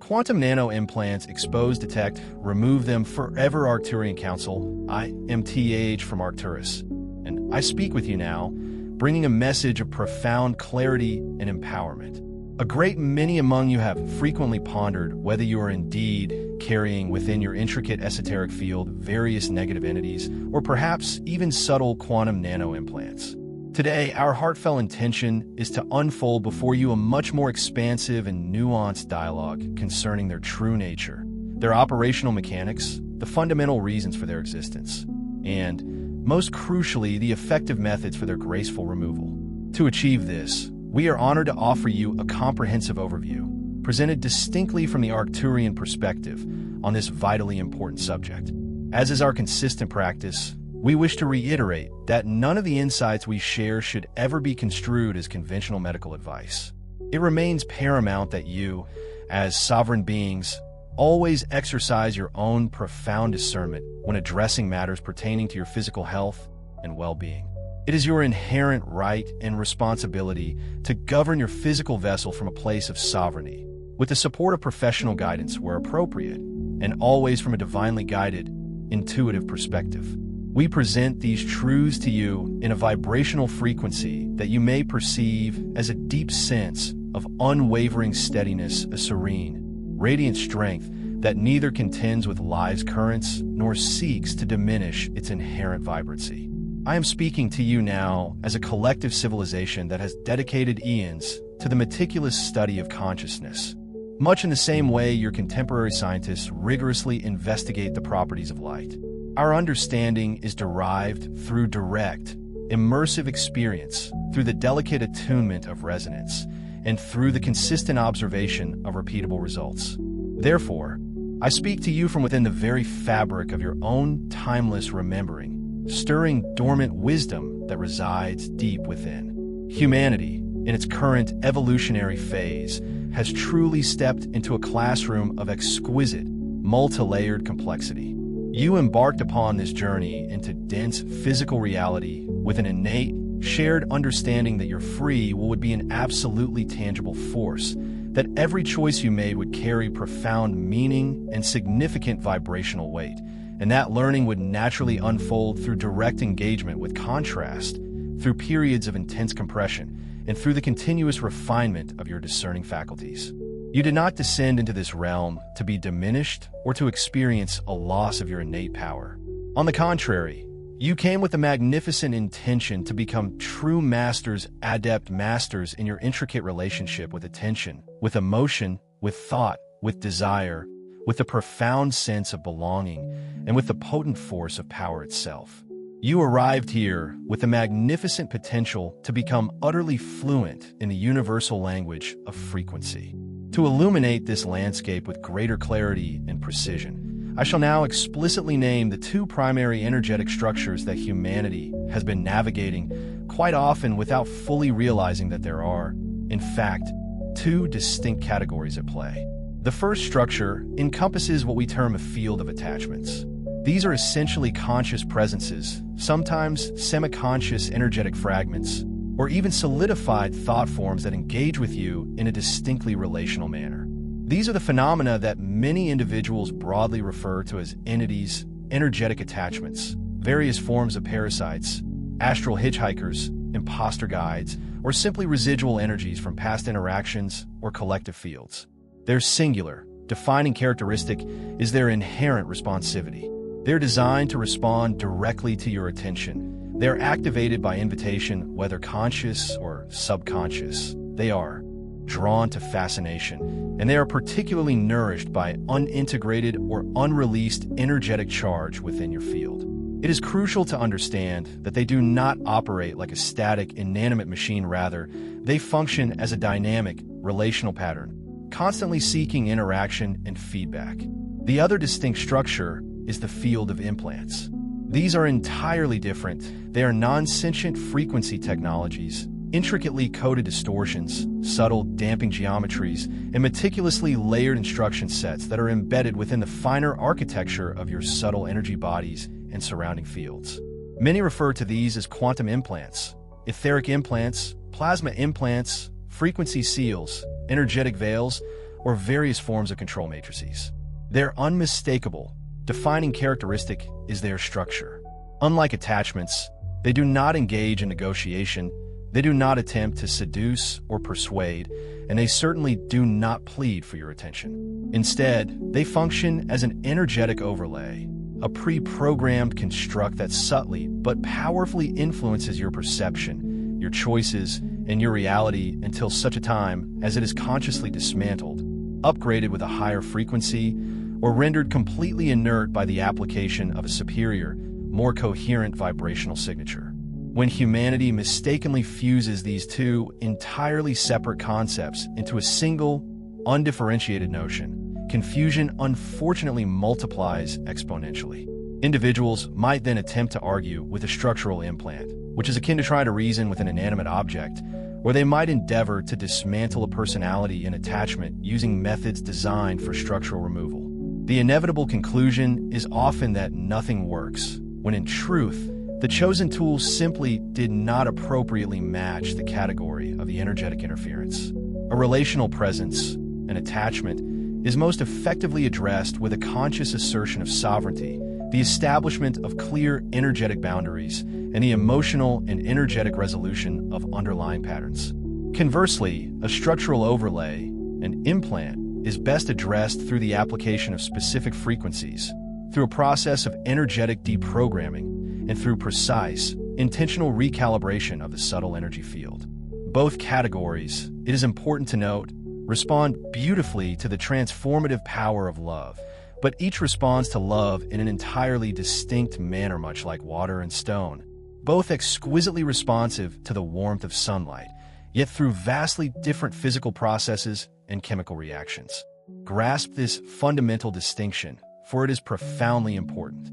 Quantum nano implants expose, detect, remove them forever. Arcturian Council. I am TH from Arcturus, and I speak with you now, bringing a message of profound clarity and empowerment. A great many among you have frequently pondered whether you are indeed carrying within your intricate esoteric field various negative entities, or perhaps even subtle quantum nano implants. Today, our heartfelt intention is to unfold before you a much more expansive and nuanced dialogue concerning their true nature, their operational mechanics, the fundamental reasons for their existence, and, most crucially, the effective methods for their graceful removal. To achieve this, we are honored to offer you a comprehensive overview, presented distinctly from the Arcturian perspective on this vitally important subject. As is our consistent practice, we wish to reiterate that none of the insights we share should ever be construed as conventional medical advice. It remains paramount that you, as sovereign beings, always exercise your own profound discernment when addressing matters pertaining to your physical health and well-being. It is your inherent right and responsibility to govern your physical vessel from a place of sovereignty, with the support of professional guidance where appropriate, and always from a divinely guided, intuitive perspective. We present these truths to you in a vibrational frequency that you may perceive as a deep sense of unwavering steadiness, a serene, radiant strength that neither contends with life's currents nor seeks to diminish its inherent vibrancy. I am speaking to you now as a collective civilization that has dedicated eons to the meticulous study of consciousness, much in the same way your contemporary scientists rigorously investigate the properties of light. Our understanding is derived through direct, immersive experience, through the delicate attunement of resonance, and through the consistent observation of repeatable results. Therefore, I speak to you from within the very fabric of your own timeless remembering, stirring dormant wisdom that resides deep within. Humanity, in its current evolutionary phase, has truly stepped into a classroom of exquisite, multi-layered complexity. You embarked upon this journey into dense physical reality with an innate, shared understanding that your free will would be an absolutely tangible force, that every choice you made would carry profound meaning and significant vibrational weight, and that learning would naturally unfold through direct engagement with contrast, through periods of intense compression, and through the continuous refinement of your discerning faculties. You did not descend into this realm to be diminished or to experience a loss of your innate power. On the contrary, you came with a magnificent intention to become true masters, adept masters in your intricate relationship with attention, with emotion, with thought, with desire, with a profound sense of belonging, and with the potent force of power itself. You arrived here with a magnificent potential to become utterly fluent in the universal language of frequency. To illuminate this landscape with greater clarity and precision, I shall now explicitly name the two primary energetic structures that humanity has been navigating, quite often without fully realizing that there are, in fact, two distinct categories at play. The first structure encompasses what we term a field of attachments. These are essentially conscious presences, sometimes semi-conscious energetic fragments, or even solidified thought forms that engage with you in a distinctly relational manner. These are the phenomena that many individuals broadly refer to as entities, energetic attachments, various forms of parasites, astral hitchhikers, imposter guides, or simply residual energies from past interactions or collective fields. Their singular, defining characteristic is their inherent responsivity. They're designed to respond directly to your attention. They're activated by invitation, whether conscious or subconscious. They are drawn to fascination, and they are particularly nourished by unintegrated or unreleased energetic charge within your field. It is crucial to understand that they do not operate like a static, inanimate machine. Rather, they function as a dynamic, relational pattern, constantly seeking interaction and feedback. The other distinct structure is the field of implants. These are entirely different. They are non-sentient frequency technologies, intricately coded distortions, subtle damping geometries, and meticulously layered instruction sets that are embedded within the finer architecture of your subtle energy bodies and surrounding fields. Many refer to these as quantum implants, etheric implants, plasma implants, frequency seals, energetic veils, or various forms of control matrices. Their unmistakable, defining characteristic is their structure. Unlike attachments, they do not engage in negotiation, they do not attempt to seduce or persuade, and they certainly do not plead for your attention. Instead, they function as an energetic overlay, a pre-programmed construct that subtly but powerfully influences your perception, your choices, and your reality until such a time as it is consciously dismantled, upgraded with a higher frequency, or rendered completely inert by the application of a superior, more coherent vibrational signature. When humanity mistakenly fuses these two entirely separate concepts into a single, undifferentiated notion, confusion unfortunately multiplies exponentially. Individuals might then attempt to argue with a structural implant, which is akin to trying to reason with an inanimate object, or they might endeavor to dismantle a personality in attachment using methods designed for structural removal. The inevitable conclusion is often that nothing works, when in truth, the chosen tool simply did not appropriately match the category of the energetic interference. A relational presence, an attachment, is most effectively addressed with a conscious assertion of sovereignty, the establishment of clear energetic boundaries, and the emotional and energetic resolution of underlying patterns. Conversely, a structural overlay, an implant, is best addressed through the application of specific frequencies, through a process of energetic deprogramming, and through precise, intentional recalibration of the subtle energy field. Both categories, it is important to note, respond beautifully to the transformative power of love, but each responds to love in an entirely distinct manner, much like water and stone, both exquisitely responsive to the warmth of sunlight, yet through vastly different physical processes and chemical reactions. Grasp this fundamental distinction, for it is profoundly important.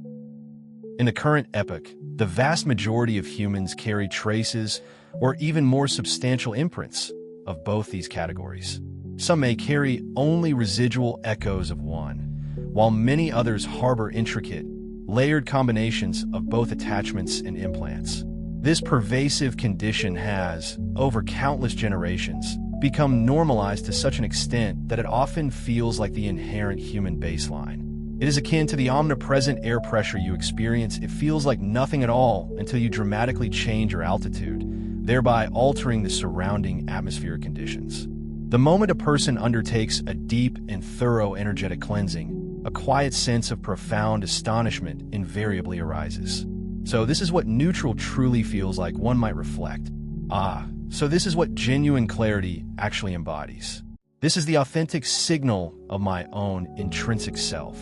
In the current epoch, the vast majority of humans carry traces or even more substantial imprints of both these categories. Some may carry only residual echoes of one, while many others harbor intricate, layered combinations of both attachments and implants. This pervasive condition has, over countless generations, become normalized to such an extent that it often feels like the inherent human baseline. It is akin to the omnipresent air pressure you experience. It feels like nothing at all until you dramatically change your altitude, thereby altering the surrounding atmospheric conditions. The moment a person undertakes a deep and thorough energetic cleansing, a quiet sense of profound astonishment invariably arises. So this is what neutral truly feels like, one might reflect. So this is what genuine clarity actually embodies. This is the authentic signal of my own intrinsic self.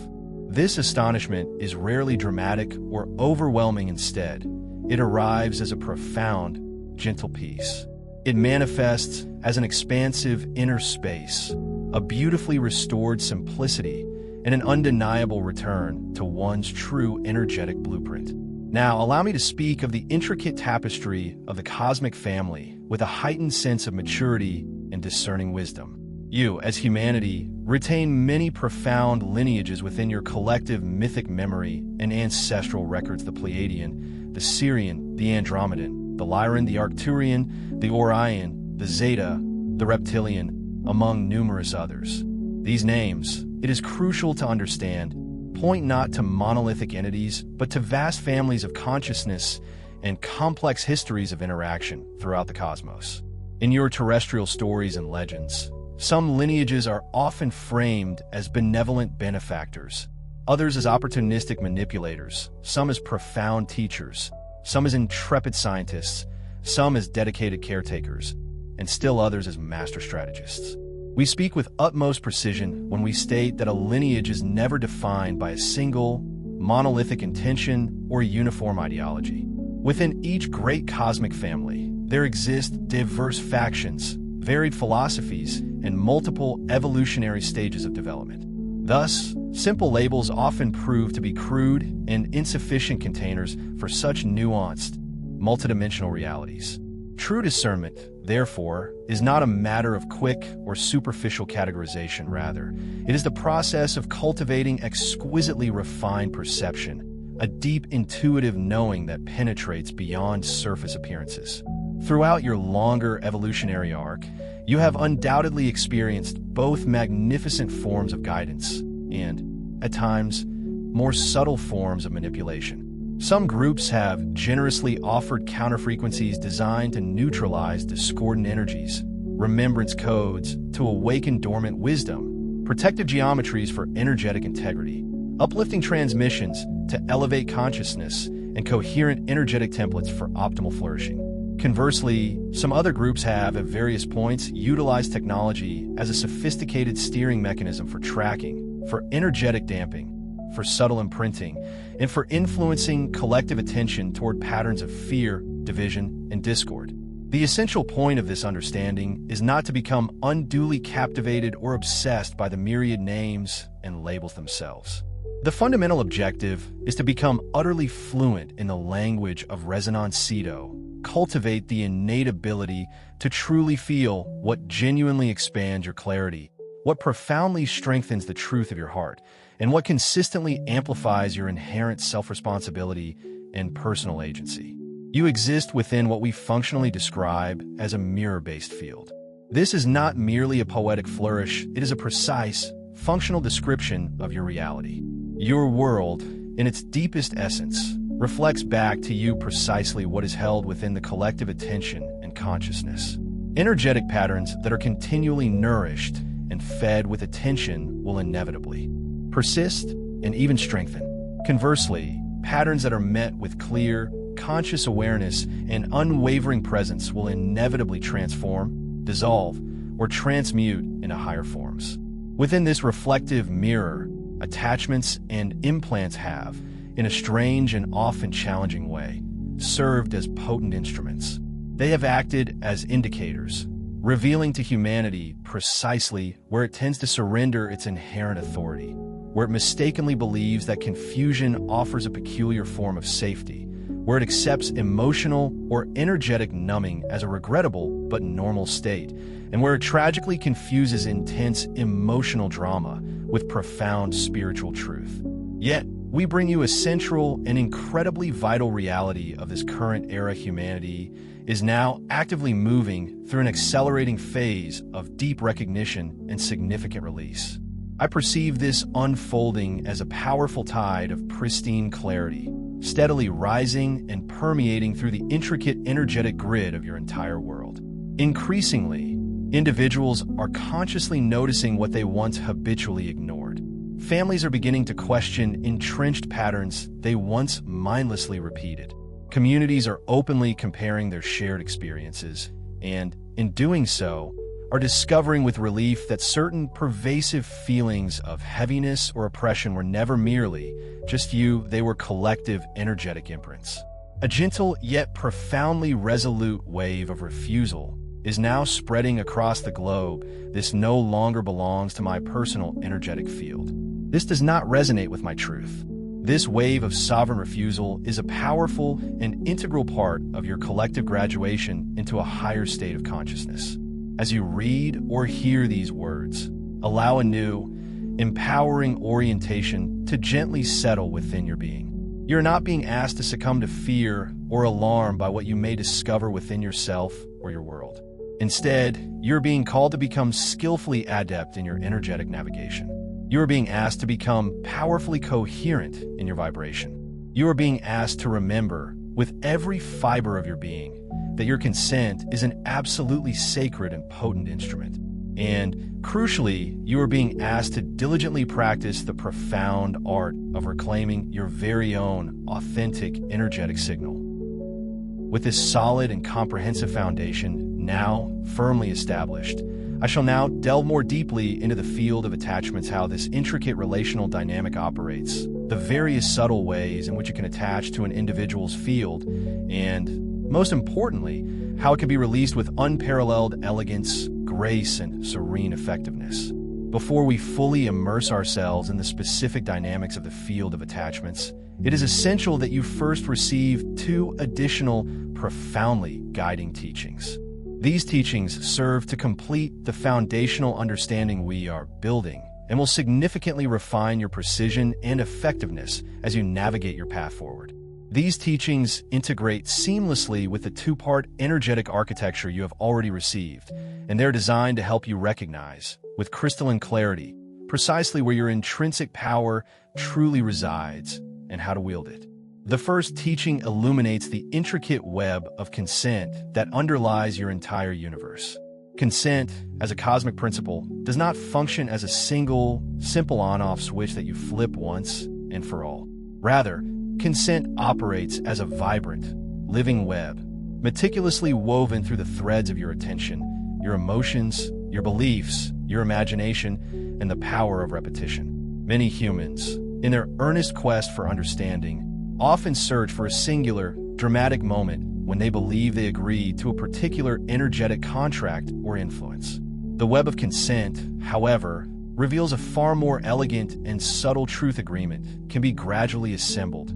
This astonishment is rarely dramatic or overwhelming. Instead, it arrives as a profound, gentle peace. It manifests as an expansive inner space, a beautifully restored simplicity, and an undeniable return to one's true energetic blueprint. Now, allow me to speak of the intricate tapestry of the cosmic family with a heightened sense of maturity and discerning wisdom. You, as humanity, retain many profound lineages within your collective mythic memory and ancestral records: the Pleiadian, the Sheran, the Andromedan, the Lyran, the Arcturian, the Orion, the Zeta, the Reptilian, among numerous others. These names, it is crucial to understand, point not to monolithic entities, but to vast families of consciousness and complex histories of interaction throughout the cosmos. In your terrestrial stories and legends, some lineages are often framed as benevolent benefactors, others as opportunistic manipulators, some as profound teachers, some as intrepid scientists, some as dedicated caretakers, and still others as master strategists. We speak with utmost precision when we state that a lineage is never defined by a single, monolithic intention or uniform ideology. Within each great cosmic family, there exist diverse factions, varied philosophies, and multiple evolutionary stages of development. Thus, simple labels often prove to be crude and insufficient containers for such nuanced, multidimensional realities. True discernment, therefore, is not a matter of quick or superficial categorization. Rather, it is the process of cultivating exquisitely refined perception, a deep intuitive knowing that penetrates beyond surface appearances. Throughout your longer evolutionary arc, You have undoubtedly experienced both magnificent forms of guidance and, at times, more subtle forms of manipulation. Some groups have generously offered counterfrequencies designed to neutralize discordant energies, remembrance codes to awaken dormant wisdom, protective geometries for energetic integrity, uplifting transmissions to elevate consciousness, and coherent energetic templates for optimal flourishing. Conversely, some other groups have, at various points, utilized technology as a sophisticated steering mechanism for tracking, for energetic damping, for subtle imprinting, and for influencing collective attention toward patterns of fear, division, and discord. The essential point of this understanding is not to become unduly captivated or obsessed by the myriad names and labels themselves. The fundamental objective is to become utterly fluent in the language of resonancido, cultivate the innate ability to truly feel what genuinely expands your clarity, what profoundly strengthens the truth of your heart, and what consistently amplifies your inherent self-responsibility and personal agency. You exist within what we functionally describe as a mirror-based field. This is not merely a poetic flourish, it is a precise, functional description of your reality. Your world, in its deepest essence, reflects back to you precisely what is held within the collective attention and consciousness. Energetic patterns that are continually nourished and fed with attention will inevitably persist and even strengthen. Conversely, patterns that are met with clear, conscious awareness and unwavering presence will inevitably transform, dissolve, or transmute into higher forms. Within this reflective mirror, attachments and implants have, in a strange and often challenging way, served as potent instruments. They have acted as indicators, revealing to humanity precisely where it tends to surrender its inherent authority, where it mistakenly believes that confusion offers a peculiar form of safety, where it accepts emotional or energetic numbing as a regrettable but normal state, and where it tragically confuses intense emotional drama with profound spiritual truth. Yet, we bring you a central and incredibly vital reality of this current era. Humanity is now actively moving through an accelerating phase of deep recognition and significant release. I perceive this unfolding as a powerful tide of pristine clarity, steadily rising and permeating through the intricate energetic grid of your entire world. Increasingly, individuals are consciously noticing what they once habitually ignored. Families are beginning to question entrenched patterns they once mindlessly repeated. Communities are openly comparing their shared experiences, and, in doing so, are discovering with relief that certain pervasive feelings of heaviness or oppression were never merely just you, they were collective energetic imprints. A gentle yet profoundly resolute wave of refusal is now spreading across the globe. This no longer belongs to my personal energetic field. This does not resonate with my truth. This wave of sovereign refusal is a powerful and integral part of your collective graduation into a higher state of consciousness. As you read or hear these words, allow a new, empowering orientation to gently settle within your being. You're not being asked to succumb to fear or alarm by what you may discover within yourself or your world. Instead, you're being called to become skillfully adept in your energetic navigation. You are being asked to become powerfully coherent in your vibration. You are being asked to remember, with every fiber of your being, that your consent is an absolutely sacred and potent instrument. And, crucially, you are being asked to diligently practice the profound art of reclaiming your very own authentic energetic signal. With this solid and comprehensive foundation now firmly established, I shall now delve more deeply into the field of attachments, how this intricate relational dynamic operates, the various subtle ways in which it can attach to an individual's field, and, most importantly, how it can be released with unparalleled elegance, grace, and serene effectiveness. Before we fully immerse ourselves in the specific dynamics of the field of attachments, it is essential that you first receive 2 additional, profoundly guiding teachings. These teachings serve to complete the foundational understanding we are building and will significantly refine your precision and effectiveness as you navigate your path forward. These teachings integrate seamlessly with the two-part energetic architecture you have already received, and they're designed to help you recognize, with crystalline clarity, precisely where your intrinsic power truly resides and how to wield it. The first teaching illuminates the intricate web of consent that underlies your entire universe. Consent, as a cosmic principle, does not function as a single, simple on-off switch that you flip once and for all. Rather, consent operates as a vibrant, living web, meticulously woven through the threads of your attention, your emotions, your beliefs, your imagination, and the power of repetition. Many humans, in their earnest quest for understanding, often search for a singular, dramatic moment when they believe they agree to a particular energetic contract or influence. The web of consent, however, reveals a far more elegant and subtle truth. Agreement can be gradually assembled,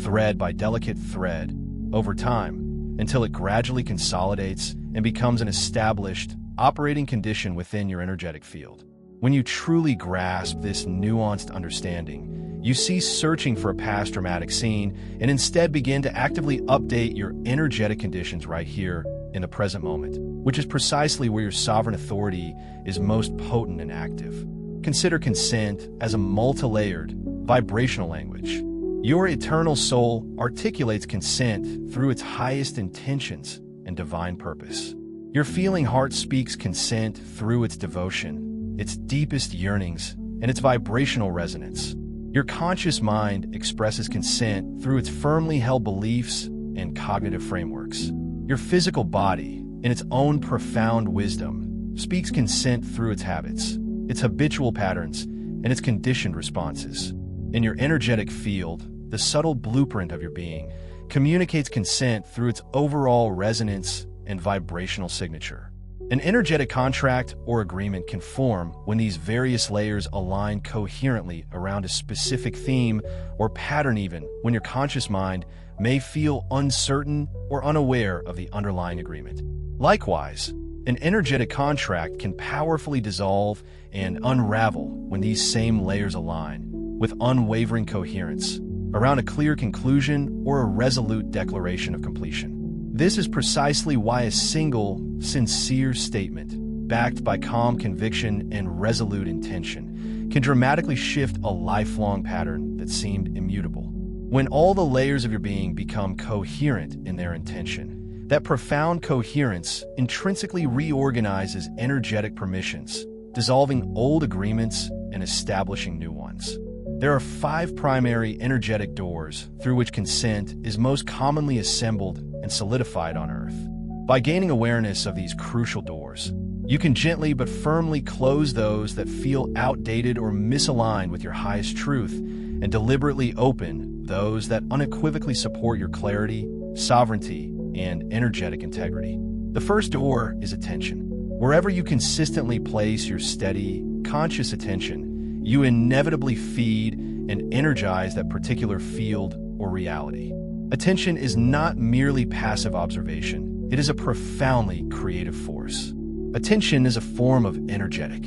thread by delicate thread, over time, until it gradually consolidates and becomes an established, operating condition within your energetic field. When you truly grasp this nuanced understanding, you cease searching for a past dramatic scene and instead begin to actively update your energetic conditions right here in the present moment, which is precisely where your sovereign authority is most potent and active. Consider consent as a multi-layered, vibrational language. Your eternal soul articulates consent through its highest intentions and divine purpose. Your feeling heart speaks consent through its devotion, its deepest yearnings, and its vibrational resonance. Your conscious mind expresses consent through its firmly held beliefs and cognitive frameworks. Your physical body, in its own profound wisdom, speaks consent through its habits, its habitual patterns, and its conditioned responses. In your energetic field, the subtle blueprint of your being communicates consent through its overall resonance and vibrational signature. An energetic contract or agreement can form when these various layers align coherently around a specific theme or pattern, even when your conscious mind may feel uncertain or unaware of the underlying agreement. Likewise, an energetic contract can powerfully dissolve and unravel when these same layers align with unwavering coherence around a clear conclusion or a resolute declaration of completion. This is precisely why a single, sincere statement, backed by calm conviction and resolute intention, can dramatically shift a lifelong pattern that seemed immutable. When all the layers of your being become coherent in their intention, that profound coherence intrinsically reorganizes energetic permissions, dissolving old agreements and establishing new ones. There are 5 primary energetic doors through which consent is most commonly assembled and solidified on Earth. By gaining awareness of these crucial doors, you can gently but firmly close those that feel outdated or misaligned with your highest truth, and deliberately open those that unequivocally support your clarity, sovereignty, and energetic integrity. The first door is attention. Wherever you consistently place your steady, conscious attention, you inevitably feed and energize that particular field or reality. Attention is not merely passive observation, it is a profoundly creative force. Attention is a form of energetic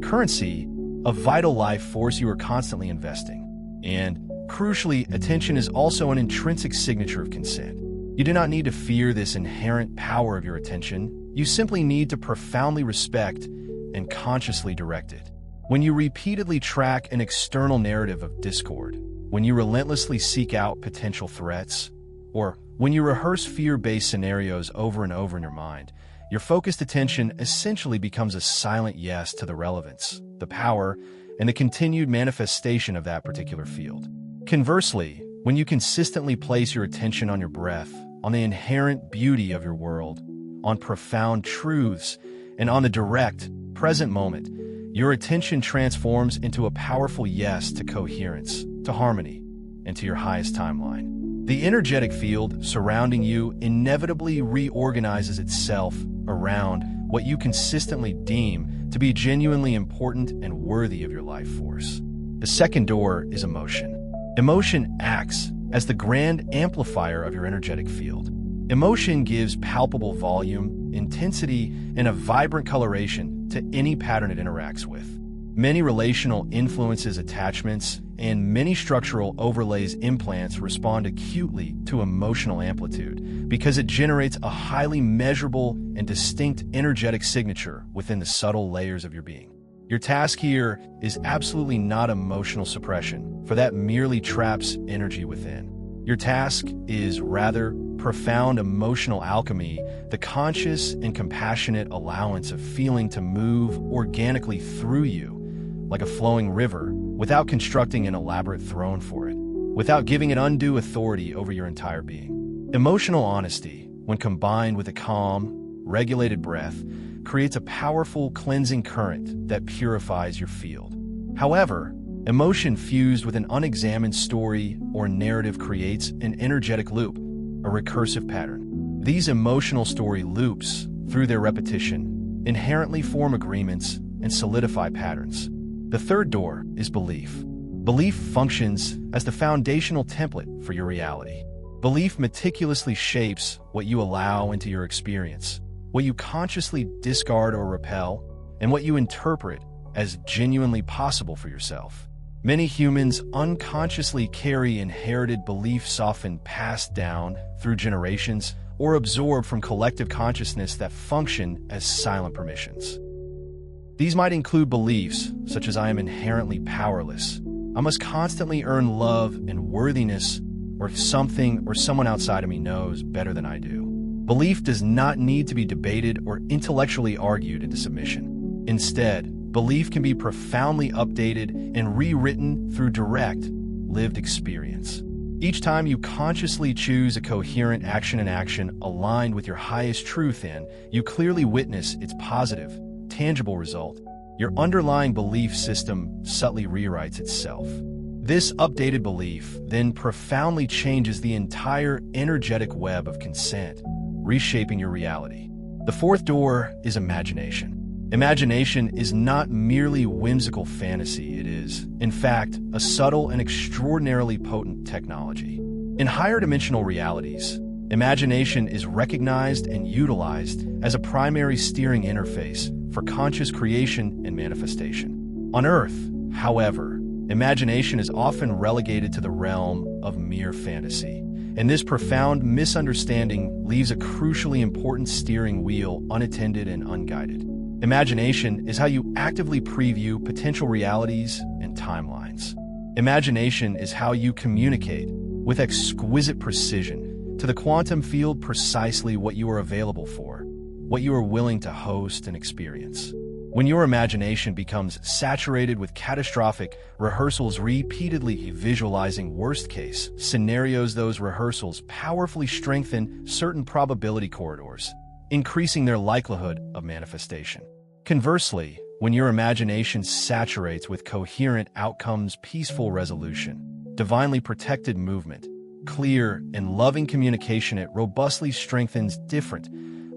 currency, a vital life force you are constantly investing. And, crucially, attention is also an intrinsic signature of consent. You do not need to fear this inherent power of your attention, you simply need to profoundly respect and consciously direct it. When you repeatedly track an external narrative of discord, when you relentlessly seek out potential threats, or when you rehearse fear-based scenarios over and over in your mind, your focused attention essentially becomes a silent yes to the relevance, the power, and the continued manifestation of that particular field. Conversely, when you consistently place your attention on your breath, on the inherent beauty of your world, on profound truths, and on the direct, present moment, your attention transforms into a powerful yes to coherence, to harmony, and to your highest timeline. The energetic field surrounding you inevitably reorganizes itself around what you consistently deem to be genuinely important and worthy of your life force. The second door is emotion. Emotion acts as the grand amplifier of your energetic field. Emotion gives palpable volume, intensity, and a vibrant coloration to any pattern it interacts with. Many relational influences, attachments, and many structural overlays implants respond acutely to emotional amplitude because it generates a highly measurable and distinct energetic signature within the subtle layers of your being. Your task here is absolutely not emotional suppression, for that merely traps energy within. Your task is rather profound emotional alchemy, the conscious and compassionate allowance of feeling to move organically through you, like a flowing river, without constructing an elaborate throne for it, without giving it undue authority over your entire being. Emotional honesty, when combined with a calm, regulated breath, creates a powerful cleansing current that purifies your field. However, emotion fused with an unexamined story or narrative creates an energetic loop, a recursive pattern. These emotional story loops, through their repetition, inherently form agreements and solidify patterns. The third door is belief. Belief functions as the foundational template for your reality. Belief meticulously shapes what you allow into your experience, what you consciously discard or repel, and what you interpret as genuinely possible for yourself. Many humans unconsciously carry inherited beliefs, often passed down through generations or absorbed from collective consciousness that function as silent permissions. These might include beliefs such as I am inherently powerless, I must constantly earn love and worthiness, or something or someone outside of me knows better than I do. Belief does not need to be debated or intellectually argued into submission. Instead, belief can be profoundly updated and rewritten through direct, lived experience. Each time you consciously choose a coherent action and action aligned with your highest truth you clearly witness its positive, tangible result. Your underlying belief system subtly rewrites itself. This updated belief then profoundly changes the entire energetic web of consent, reshaping your reality. The fourth door is imagination. Imagination is not merely whimsical fantasy, it is, in fact, a subtle and extraordinarily potent technology. In higher dimensional realities, imagination is recognized and utilized as a primary steering interface for conscious creation and manifestation. On Earth, however, imagination is often relegated to the realm of mere fantasy, and this profound misunderstanding leaves a crucially important steering wheel unattended and unguided. Imagination is how you actively preview potential realities and timelines. Imagination is how you communicate, with exquisite precision, to the quantum field precisely what you are available for, what you are willing to host and experience. When your imagination becomes saturated with catastrophic rehearsals, repeatedly visualizing worst-case scenarios, those rehearsals powerfully strengthen certain probability corridors, increasing their likelihood of manifestation. Conversely, when your imagination saturates with coherent outcomes, peaceful resolution, divinely protected movement, clear and loving communication, it robustly strengthens different,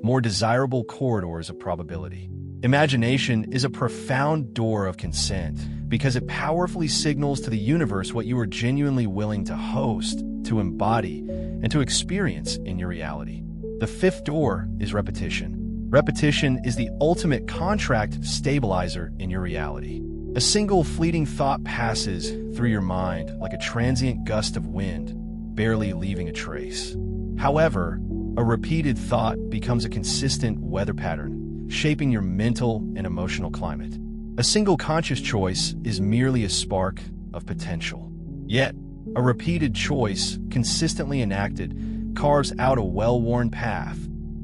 more desirable corridors of probability. Imagination is a profound door of consent because it powerfully signals to the universe what you are genuinely willing to host, to embody, and to experience in your reality. The fifth door is repetition. Repetition is the ultimate contract stabilizer in your reality. A single fleeting thought passes through your mind like a transient gust of wind, barely leaving a trace. However, a repeated thought becomes a consistent weather pattern, shaping your mental and emotional climate. A single conscious choice is merely a spark of potential. Yet, a repeated choice, consistently enacted, carves out a well-worn path,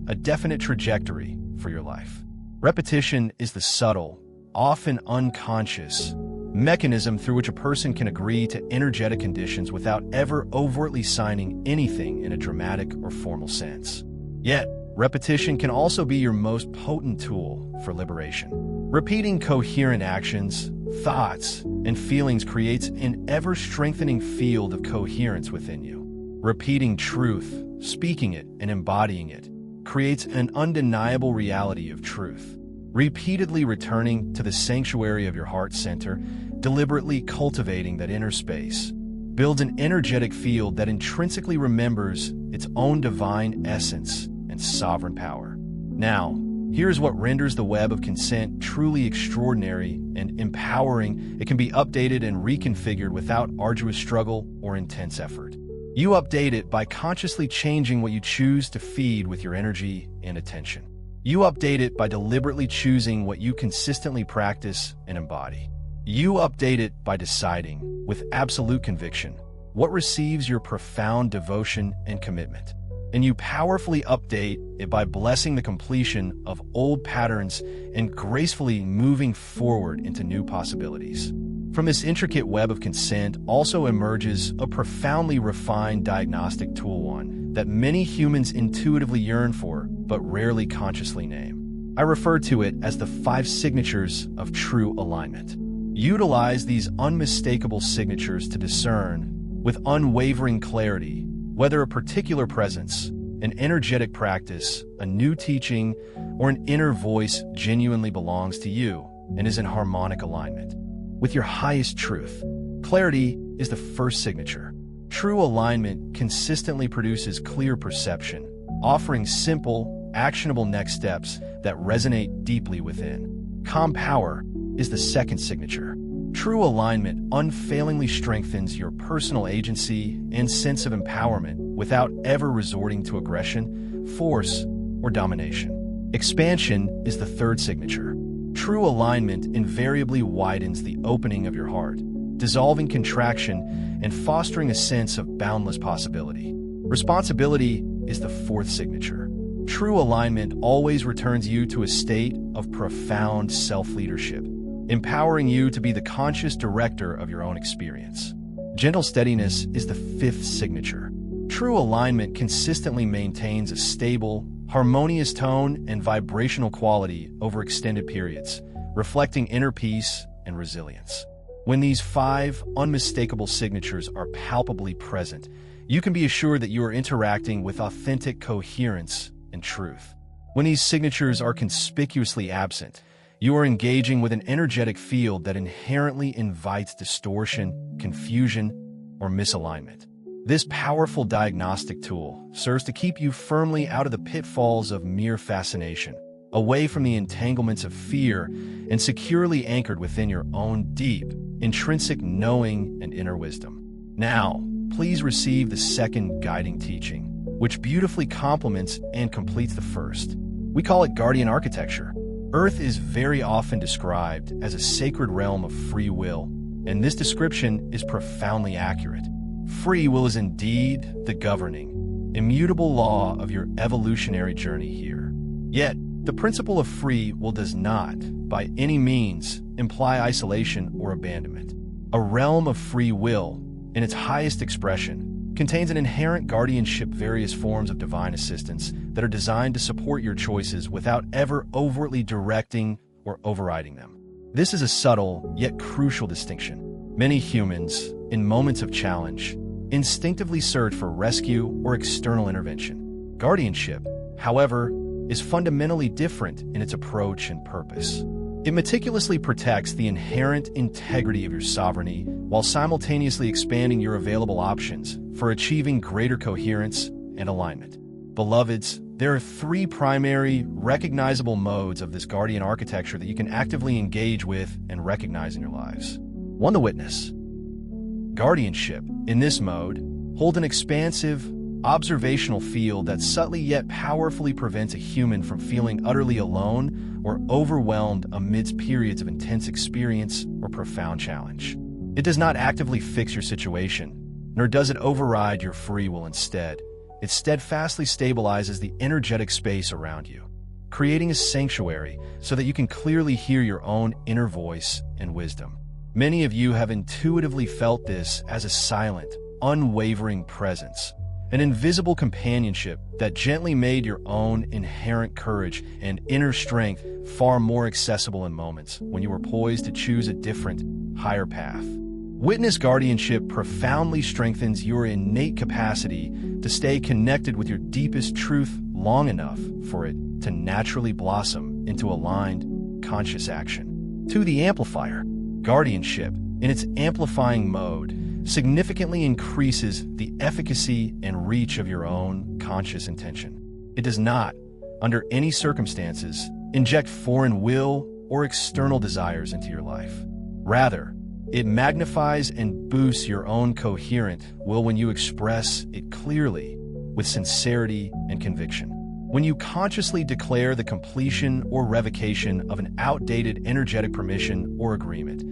a definite trajectory for your life. Repetition is the subtle, often unconscious, mechanism through which a person can agree to energetic conditions without ever overtly signing anything in a dramatic or formal sense. Yet, repetition can also be your most potent tool for liberation. Repeating coherent actions, thoughts, and feelings creates an ever-strengthening field of coherence within you. Repeating truth, speaking it, and embodying it creates an undeniable reality of truth. Repeatedly returning to the sanctuary of your heart center, deliberately cultivating that inner space, builds an energetic field that intrinsically remembers its own divine essence and sovereign power. Now, Here's what renders the web of consent truly extraordinary and empowering. It can be updated and reconfigured without arduous struggle or intense effort. You update it by consciously changing what you choose to feed with your energy and attention. You update it by deliberately choosing what you consistently practice and embody. You update it by deciding, with absolute conviction, what receives your profound devotion and commitment. And you powerfully update it by blessing the completion of old patterns and gracefully moving forward into new possibilities. From this intricate web of consent also emerges a profoundly refined diagnostic tool, one that many humans intuitively yearn for, but rarely consciously name. I refer to it as the 5 signatures of true alignment. Utilize these unmistakable signatures to discern, with unwavering clarity, whether a particular presence, an energetic practice, a new teaching, or an inner voice genuinely belongs to you and is in harmonic alignment with your highest truth. Clarity is the first signature. True alignment consistently produces clear perception, offering simple, actionable next steps that resonate deeply within. Calm power is the second signature. True alignment unfailingly strengthens your personal agency and sense of empowerment without ever resorting to aggression, force, or domination. Expansion is the third signature. True alignment invariably widens the opening of your heart, dissolving contraction and fostering a sense of boundless possibility. Responsibility is the fourth signature. True alignment always returns you to a state of profound self-leadership, empowering you to be the conscious director of your own experience. Gentle steadiness is the fifth signature. True alignment consistently maintains a stable, harmonious tone and vibrational quality over extended periods, reflecting inner peace and resilience. When these 5 unmistakable signatures are palpably present, you can be assured that you are interacting with authentic coherence and truth. When these signatures are conspicuously absent, you are engaging with an energetic field that inherently invites distortion, confusion, or misalignment. This powerful diagnostic tool serves to keep you firmly out of the pitfalls of mere fascination, away from the entanglements of fear, and securely anchored within your own deep, intrinsic knowing and inner wisdom. Now, please receive the second guiding teaching, which beautifully complements and completes the first. We call it guardian architecture. Earth is very often described as a sacred realm of free will, and this description is profoundly accurate. Free will is indeed the governing, immutable law of your evolutionary journey here. Yet, the principle of free will does not, by any means, imply isolation or abandonment. A realm of free will, in its highest expression, contains an inherent guardianship, various forms of divine assistance that are designed to support your choices without ever overtly directing or overriding them. This is a subtle yet crucial distinction. Many humans, in moments of challenge, instinctively search for rescue or external intervention. Guardianship, however, is fundamentally different in its approach and purpose. It meticulously protects the inherent integrity of your sovereignty while simultaneously expanding your available options for achieving greater coherence and alignment. Beloveds, there are 3 primary, recognizable modes of this guardian architecture that you can actively engage with and recognize in your lives. 1. The witness. Guardianship, in this mode, holds an expansive, observational field that subtly yet powerfully prevents a human from feeling utterly alone or overwhelmed amidst periods of intense experience or profound challenge. It does not actively fix your situation, nor does it override your free will. Instead, it steadfastly stabilizes the energetic space around you, creating a sanctuary so that you can clearly hear your own inner voice and wisdom. Many of you have intuitively felt this as a silent, unwavering presence, an invisible companionship that gently made your own inherent courage and inner strength far more accessible in moments when you were poised to choose a different, higher path. Witness guardianship profoundly strengthens your innate capacity to stay connected with your deepest truth long enough for it to naturally blossom into aligned, conscious action. 2. The amplifier. Guardianship, in its amplifying mode, significantly increases the efficacy and reach of your own conscious intention. It does not, under any circumstances, inject foreign will or external desires into your life. Rather, it magnifies and boosts your own coherent will when you express it clearly, with sincerity and conviction. When you consciously declare the completion or revocation of an outdated energetic permission or agreement,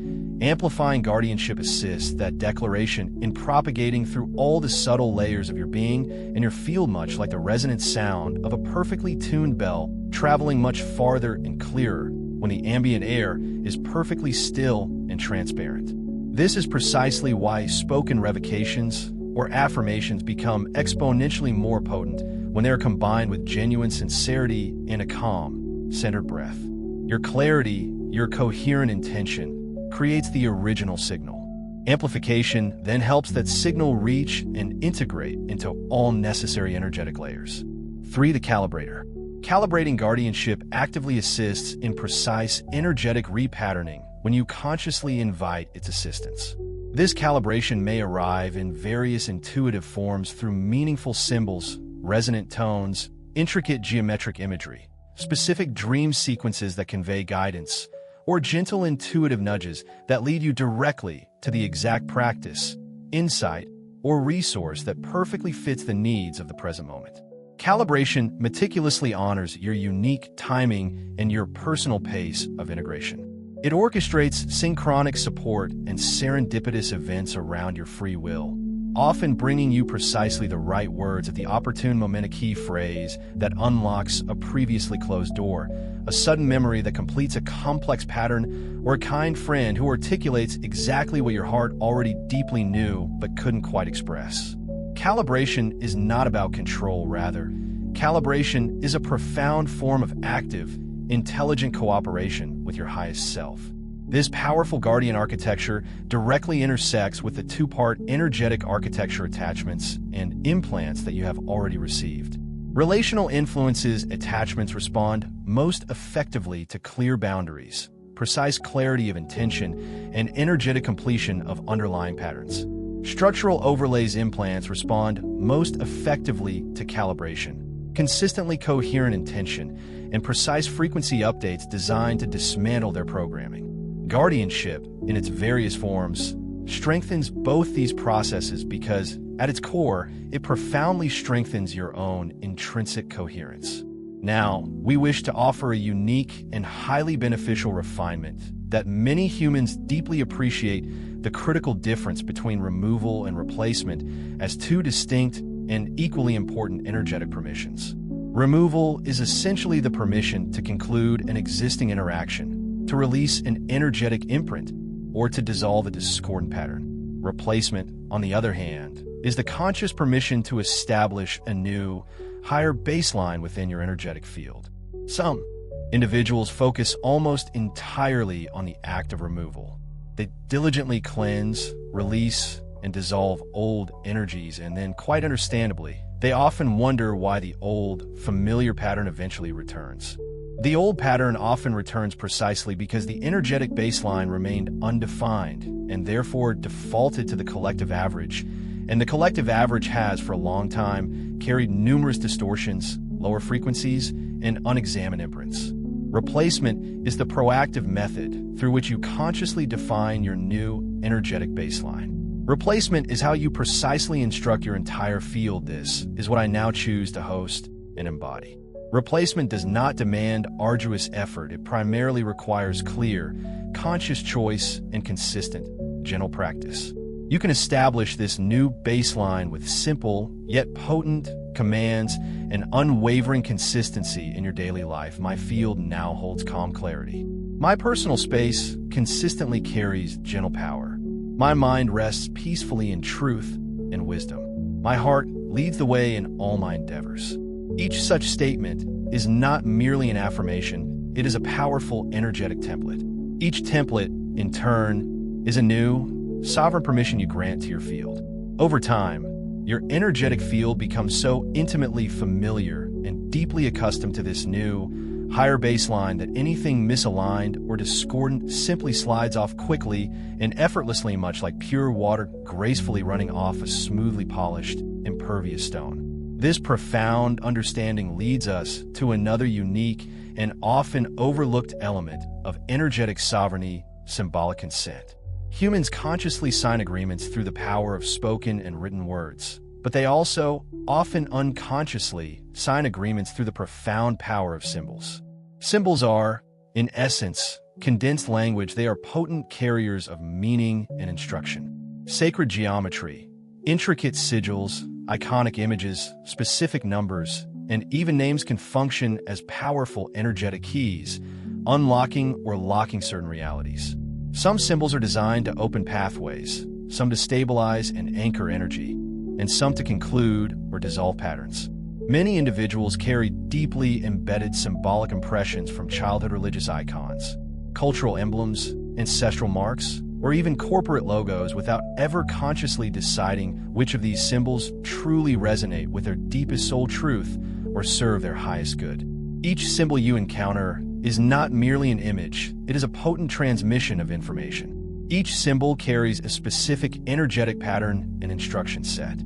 amplifying guardianship assists that declaration in propagating through all the subtle layers of your being, and you feel much like the resonant sound of a perfectly tuned bell, traveling much farther and clearer when the ambient air is perfectly still and transparent. This is precisely why spoken revocations or affirmations become exponentially more potent when they are combined with genuine sincerity and a calm, centered breath. Your clarity, your coherent intention, creates the original signal. Amplification then helps that signal reach and integrate into all necessary energetic layers. 3. The calibrator. Calibrating guardianship actively assists in precise energetic repatterning when you consciously invite its assistance. This calibration may arrive in various intuitive forms through meaningful symbols, resonant tones, intricate geometric imagery, specific dream sequences that convey guidance, or gentle intuitive nudges that lead you directly to the exact practice, insight, or resource that perfectly fits the needs of the present moment. Calibration meticulously honors your unique timing and your personal pace of integration. It orchestrates synchronic support and serendipitous events around your free will, often bringing you precisely the right words at the opportune moment, a key phrase that unlocks a previously closed door, a sudden memory that completes a complex pattern, or a kind friend who articulates exactly what your heart already deeply knew but couldn't quite express. Calibration is not about control, rather, calibration is a profound form of active, intelligent cooperation with your highest self. This powerful guardian architecture directly intersects with the two-part energetic architecture attachments and implants that you have already received. Relational influences attachments respond most effectively to clear boundaries, precise clarity of intention, and energetic completion of underlying patterns. Structural overlays implants respond most effectively to calibration, consistently coherent intention, and precise frequency updates designed to dismantle their programming. Guardianship, in its various forms, strengthens both these processes because, at its core, it profoundly strengthens your own intrinsic coherence. Now, we wish to offer a unique and highly beneficial refinement that many humans deeply appreciate: the critical difference between removal and replacement as two distinct and equally important energetic permissions. Removal is essentially the permission to conclude an existing interaction, to release an energetic imprint, or to dissolve a discordant pattern. Replacement, on the other hand, is the conscious permission to establish a new, higher baseline within your energetic field. Some individuals focus almost entirely on the act of removal. They diligently cleanse, release, and dissolve old energies, and then, quite understandably, they often wonder why the old, familiar pattern eventually returns. The old pattern often returns precisely because the energetic baseline remained undefined and therefore defaulted to the collective average, and the collective average has, for a long time, carried numerous distortions, lower frequencies, and unexamined imprints. Replacement is the proactive method through which you consciously define your new energetic baseline. Replacement is how you precisely instruct your entire field. This is what I now choose to host and embody. Replacement does not demand arduous effort. It primarily requires clear, conscious choice and consistent, gentle practice. You can establish this new baseline with simple, yet potent commands and unwavering consistency in your daily life. My field now holds calm clarity. My personal space consistently carries gentle power. My mind rests peacefully in truth and wisdom. My heart leads the way in all my endeavors. Each such statement is not merely an affirmation, it is a powerful energetic template. Each template, in turn, is a new, sovereign permission you grant to your field. Over time, your energetic field becomes so intimately familiar and deeply accustomed to this new, higher baseline that anything misaligned or discordant simply slides off quickly and effortlessly, much like pure water gracefully running off a smoothly polished, impervious stone. This profound understanding leads us to another unique and often overlooked element of energetic sovereignty, symbolic consent. Humans consciously sign agreements through the power of spoken and written words, but they also, often unconsciously, sign agreements through the profound power of symbols. Symbols are, in essence, condensed language. They are potent carriers of meaning and instruction. Sacred geometry, intricate sigils, iconic images, specific numbers, and even names can function as powerful energetic keys, unlocking or locking certain realities. Some symbols are designed to open pathways, some to stabilize and anchor energy, and some to conclude or dissolve patterns. Many individuals carry deeply embedded symbolic impressions from childhood religious icons, cultural emblems, ancestral marks, or even corporate logos without ever consciously deciding which of these symbols truly resonate with their deepest soul truth or serve their highest good. Each symbol you encounter is not merely an image, it is a potent transmission of information. Each symbol carries a specific energetic pattern and instruction set.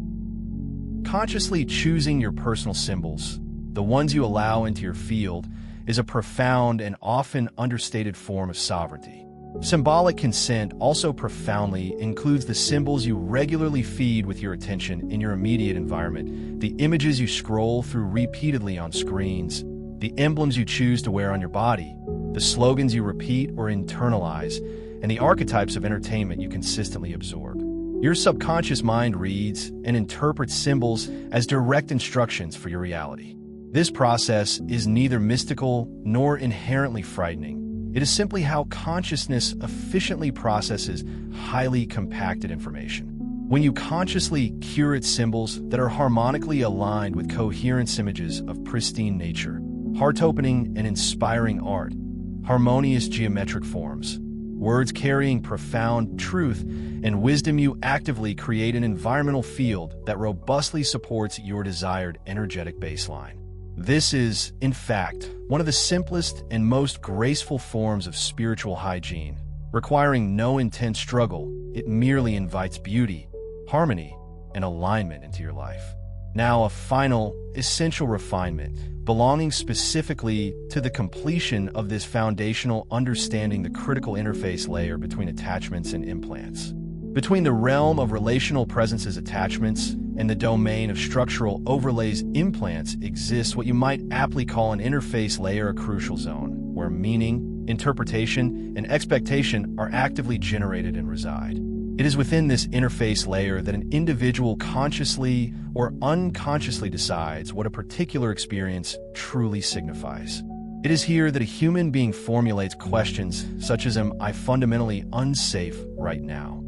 Consciously choosing your personal symbols, the ones you allow into your field, is a profound and often understated form of sovereignty. Symbolic consent also profoundly includes the symbols you regularly feed with your attention in your immediate environment, the images you scroll through repeatedly on screens, the emblems you choose to wear on your body, the slogans you repeat or internalize, and the archetypes of entertainment you consistently absorb. Your subconscious mind reads and interprets symbols as direct instructions for your reality. This process is neither mystical nor inherently frightening. It is simply how consciousness efficiently processes highly compacted information. When you consciously curate symbols that are harmonically aligned with coherent images of pristine nature, heart-opening and inspiring art, harmonious geometric forms, words carrying profound truth and wisdom, you actively create an environmental field that robustly supports your desired energetic baseline. This is, in fact, one of the simplest and most graceful forms of spiritual hygiene. Requiring no intense struggle, it merely invites beauty, harmony, and alignment into your life. Now, a final, essential refinement, belonging specifically to the completion of this foundational understanding, the critical interface layer between attachments and implants. Between the realm of relational presences, attachments, and the domain of structural overlays, implants, exists what you might aptly call an interface layer, a crucial zone, where meaning, interpretation, and expectation are actively generated and reside. It is within this interface layer that an individual consciously or unconsciously decides what a particular experience truly signifies. It is here that a human being formulates questions such as, am I fundamentally unsafe right now?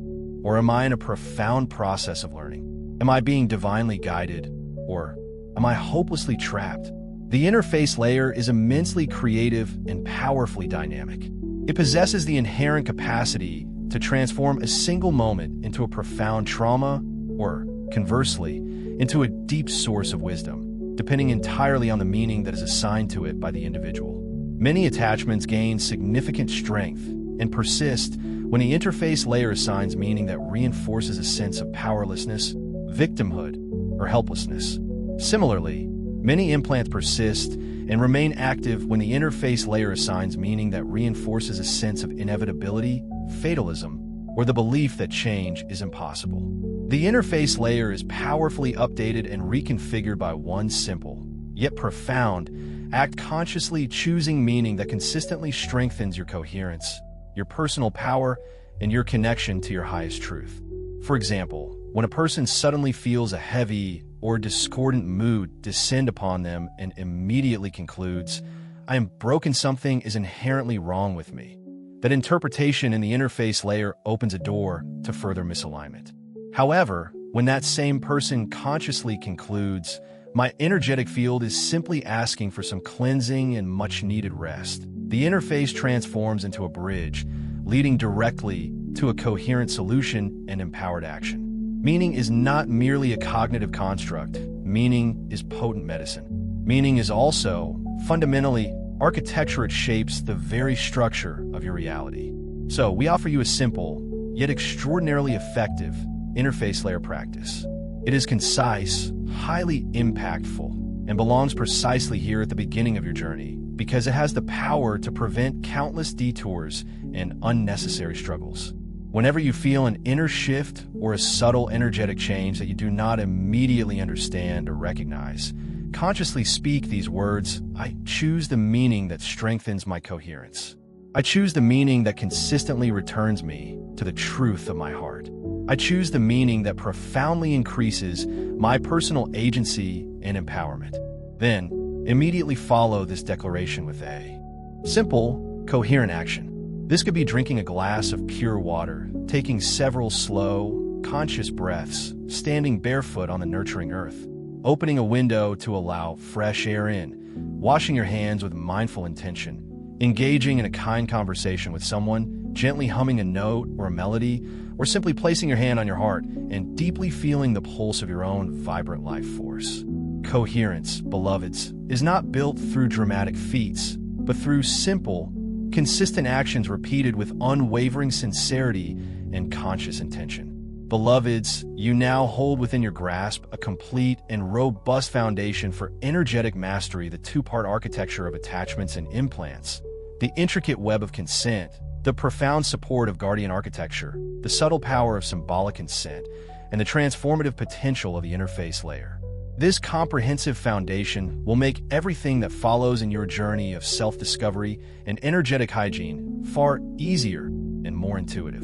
Or am I in a profound process of learning? Am I being divinely guided? Or am I hopelessly trapped? The interface layer is immensely creative and powerfully dynamic. It possesses the inherent capacity to transform a single moment into a profound trauma, or, conversely, into a deep source of wisdom, depending entirely on the meaning that is assigned to it by the individual. Many attachments gain significant strength and persist when the interface layer assigns meaning that reinforces a sense of powerlessness, victimhood, or helplessness. Similarly, many implants persist and remain active when the interface layer assigns meaning that reinforces a sense of inevitability, fatalism, or the belief that change is impossible. The interface layer is powerfully updated and reconfigured by one simple, yet profound, act, consciously choosing meaning that consistently strengthens your coherence, your personal power, and your connection to your highest truth. For example, when a person suddenly feels a heavy or discordant mood descend upon them and immediately concludes, I am broken, something is inherently wrong with me, that interpretation in the interface layer opens a door to further misalignment. However, when that same person consciously concludes, my energetic field is simply asking for some cleansing and much-needed rest, the interface transforms into a bridge, leading directly to a coherent solution and empowered action. Meaning is not merely a cognitive construct. Meaning is potent medicine. Meaning is also, fundamentally, architecture. It shapes the very structure of your reality. So, we offer you a simple, yet extraordinarily effective, interface layer practice. It is concise, highly impactful, and belongs precisely here at the beginning of your journey because it has the power to prevent countless detours and unnecessary struggles. Whenever you feel an inner shift or a subtle energetic change that you do not immediately understand or recognize, consciously speak these words: I choose the meaning that strengthens my coherence. I choose the meaning that consistently returns me to the truth of my heart. I choose the meaning that profoundly increases my personal agency and empowerment. Then, immediately follow this declaration with a simple, coherent action. This could be drinking a glass of pure water, taking several slow, conscious breaths, standing barefoot on the nurturing earth, opening a window to allow fresh air in, washing your hands with mindful intention, engaging in a kind conversation with someone, gently humming a note or a melody, or simply placing your hand on your heart and deeply feeling the pulse of your own vibrant life force. Coherence, beloveds, is not built through dramatic feats, but through simple, consistent actions repeated with unwavering sincerity and conscious intention. Beloveds, you now hold within your grasp a complete and robust foundation for energetic mastery, the two-part architecture of attachments and implants, the intricate web of consent, the profound support of guardian architecture, the subtle power of symbolic consent, and the transformative potential of the interface layer. This comprehensive foundation will make everything that follows in your journey of self-discovery and energetic hygiene far easier and more intuitive.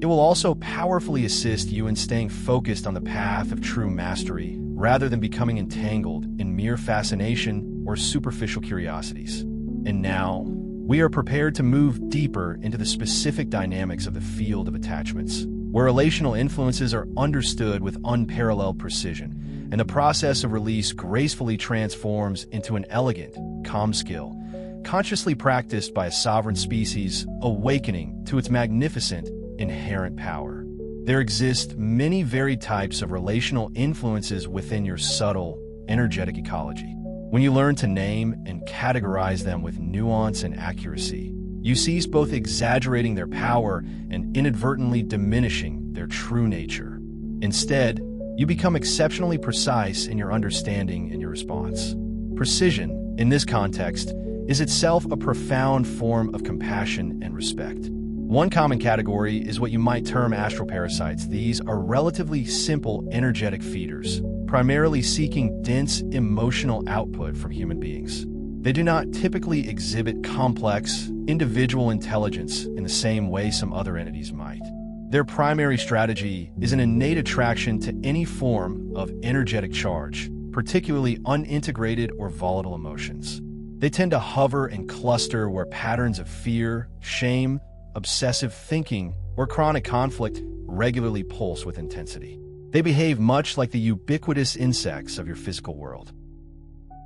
It will also powerfully assist you in staying focused on the path of true mastery rather than becoming entangled in mere fascination or superficial curiosities. And now, we are prepared to move deeper into the specific dynamics of the field of attachments, where relational influences are understood with unparalleled precision, and the process of release gracefully transforms into an elegant, calm skill, consciously practiced by a sovereign species, awakening to its magnificent, inherent power. There exist many varied types of relational influences within your subtle, energetic ecology. When you learn to name and categorize them with nuance and accuracy, you cease both exaggerating their power and inadvertently diminishing their true nature. Instead, you become exceptionally precise in your understanding and your response. Precision, in this context, is itself a profound form of compassion and respect. One common category is what you might term astroparasites. These are relatively simple energetic feeders, primarily seeking dense emotional output from human beings. They do not typically exhibit complex, individual intelligence in the same way some other entities might. Their primary strategy is an innate attraction to any form of energetic charge, particularly unintegrated or volatile emotions. They tend to hover and cluster where patterns of fear, shame, obsessive thinking, or chronic conflict regularly pulse with intensity. They behave much like the ubiquitous insects of your physical world.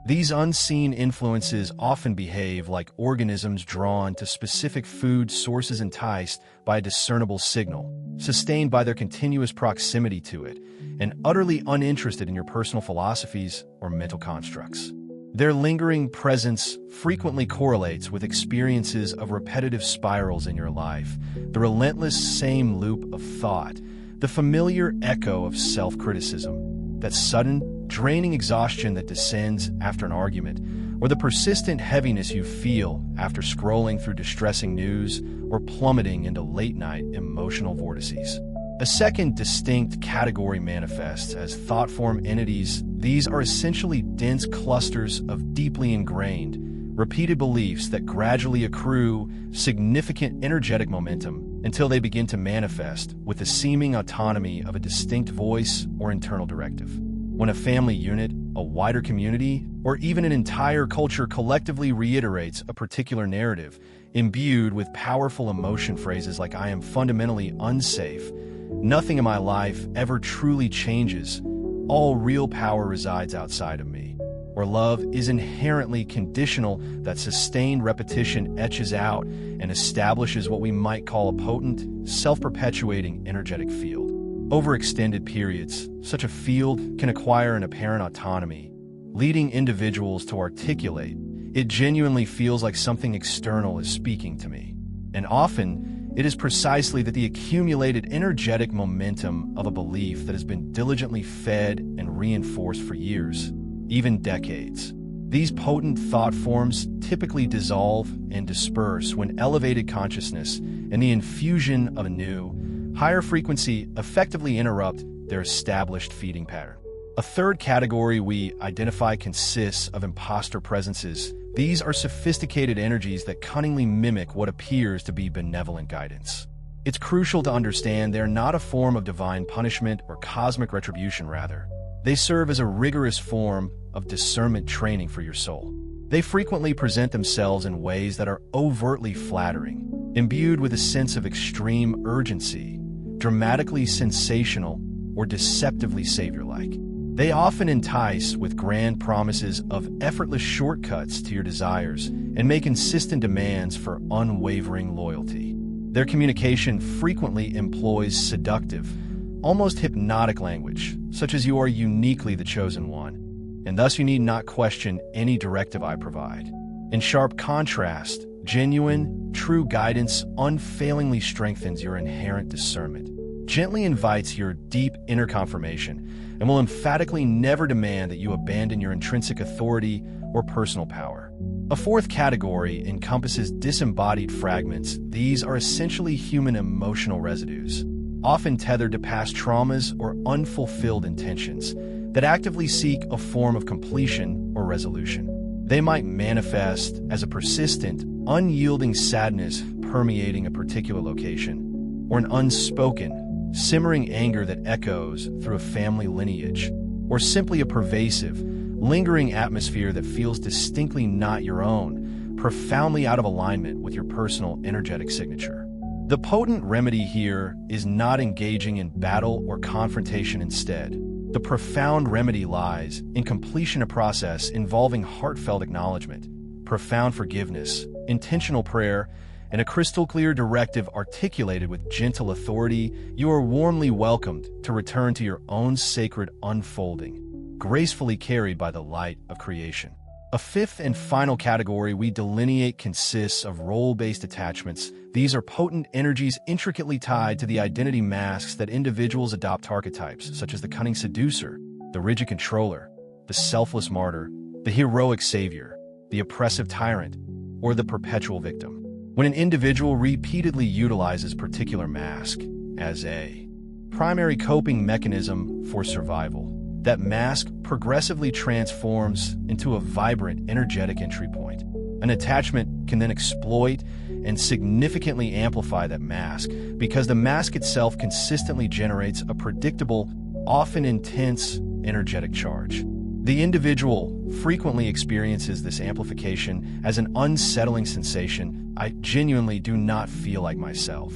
These unseen influences often behave like organisms drawn to specific food sources, enticed by a discernible signal, sustained by their continuous proximity to it, and utterly uninterested in your personal philosophies or mental constructs. Their lingering presence frequently correlates with experiences of repetitive spirals in your life, the relentless same loop of thought, the familiar echo of self-criticism, that sudden, draining exhaustion that descends after an argument, or the persistent heaviness you feel after scrolling through distressing news or plummeting into late-night emotional vortices. A second distinct category manifests as thought-form entities. These are essentially dense clusters of deeply ingrained, repeated beliefs that gradually accrue significant energetic momentum until they begin to manifest with the seeming autonomy of a distinct voice or internal directive. When a family unit, a wider community, or even an entire culture collectively reiterates a particular narrative, imbued with powerful emotion phrases like "I am fundamentally unsafe," "Nothing in my life ever truly changes," "All real power resides outside of me," or "Love is inherently conditional," that sustained repetition etches out and establishes what we might call a potent, self-perpetuating energetic field. Over extended periods, such a field can acquire an apparent autonomy, leading individuals to articulate, "It genuinely feels like something external is speaking to me." And often, it is precisely that the accumulated energetic momentum of a belief that has been diligently fed and reinforced for years, even decades, These potent thought forms typically dissolve and disperse when elevated consciousness and the infusion of a new, higher frequency effectively interrupt their established feeding pattern. A third category we identify consists of imposter presences. These are sophisticated energies that cunningly mimic what appears to be benevolent guidance. It's crucial to understand they're not a form of divine punishment or cosmic retribution, rather. They serve as a rigorous form of discernment training for your soul. They frequently present themselves in ways that are overtly flattering, imbued with a sense of extreme urgency, dramatically sensational, or deceptively savior-like. They often entice with grand promises of effortless shortcuts to your desires and make insistent demands for unwavering loyalty. Their communication frequently employs seductive, almost hypnotic language, such as "you are uniquely the chosen one, and thus you need not question any directive I provide." In sharp contrast, genuine, true guidance unfailingly strengthens your inherent discernment, gently invites your deep inner confirmation, and will emphatically never demand that you abandon your intrinsic authority or personal power. A fourth category encompasses disembodied fragments. These are essentially human emotional residues, often tethered to past traumas or unfulfilled intentions, that actively seek a form of completion or resolution. They might manifest as a persistent, unyielding sadness permeating a particular location, or an unspoken, simmering anger that echoes through a family lineage, or simply a pervasive, lingering atmosphere that feels distinctly not your own, profoundly out of alignment with your personal energetic signature. The potent remedy here is not engaging in battle or confrontation. Instead, the profound remedy lies in completion, a process involving heartfelt acknowledgement, profound forgiveness, intentional prayer, and a crystal-clear directive articulated with gentle authority. You are warmly welcomed to return to your own sacred unfolding, gracefully carried by the light of creation. A fifth and final category we delineate consists of role-based attachments. These are potent energies intricately tied to the identity masks that individuals adopt. Archetypes such as the cunning seducer, the rigid controller, the selfless martyr, the heroic savior, the oppressive tyrant, or the perpetual victim. When an individual repeatedly utilizes particular mask as a primary coping mechanism for survival, that mask progressively transforms into a vibrant, energetic entry point. An attachment can then exploit and significantly amplify that mask because the mask itself consistently generates a predictable, often intense, energetic charge. The individual frequently experiences this amplification as an unsettling sensation. I genuinely do not feel like myself.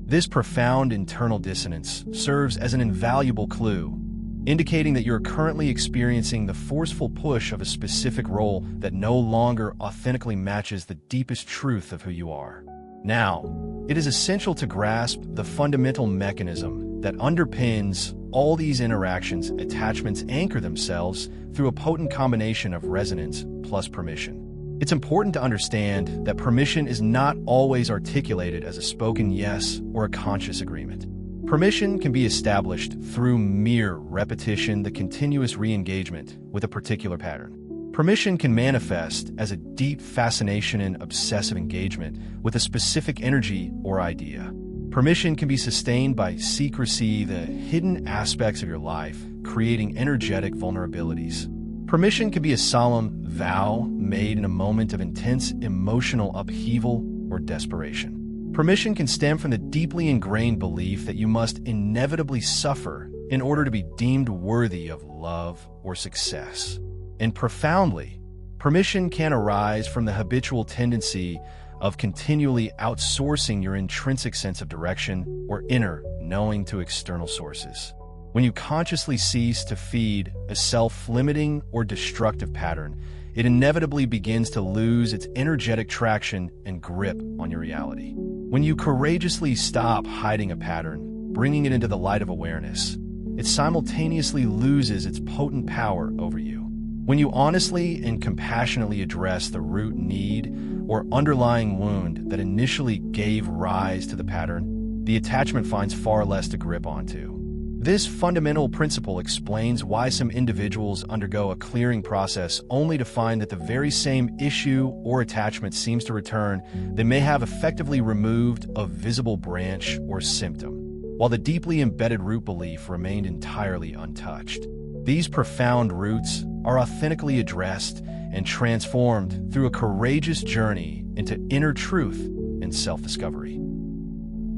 This profound internal dissonance serves as an invaluable clue, indicating that you're currently experiencing the forceful push of a specific role that no longer authentically matches the deepest truth of who you are. Now, it is essential to grasp the fundamental mechanism that underpins all these interactions. Attachments anchor themselves through a potent combination of resonance plus permission. It's important to understand that permission is not always articulated as a spoken yes or a conscious agreement. Permission can be established through mere repetition, the continuous re-engagement with a particular pattern. Permission can manifest as a deep fascination and obsessive engagement with a specific energy or idea. Permission can be sustained by secrecy, the hidden aspects of your life, creating energetic vulnerabilities. Permission can be a solemn vow made in a moment of intense emotional upheaval or desperation. Permission can stem from the deeply ingrained belief that you must inevitably suffer in order to be deemed worthy of love or success. And profoundly, permission can arise from the habitual tendency of continually outsourcing your intrinsic sense of direction or inner knowing to external sources. When you consciously cease to feed a self-limiting or destructive pattern, it inevitably begins to lose its energetic traction and grip on your reality. When you courageously stop hiding a pattern, bringing it into the light of awareness, it simultaneously loses its potent power over you. When you honestly and compassionately address the root need or underlying wound that initially gave rise to the pattern, the attachment finds far less to grip onto. This fundamental principle explains why some individuals undergo a clearing process only to find that the very same issue or attachment seems to return. They may have effectively removed a visible branch or symptom, while the deeply embedded root belief remained entirely untouched. These profound roots are authentically addressed and transformed through a courageous journey into inner truth and self-discovery.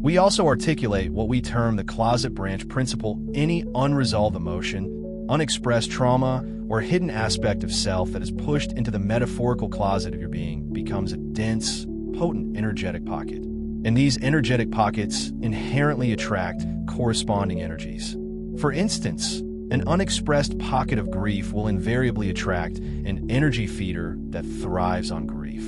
We also articulate what we term the closet branch principle. Any unresolved emotion, unexpressed trauma, or hidden aspect of self that is pushed into the metaphorical closet of your being becomes a dense, potent energetic pocket. And these energetic pockets inherently attract corresponding energies. For instance, an unexpressed pocket of grief will invariably attract an energy feeder that thrives on grief.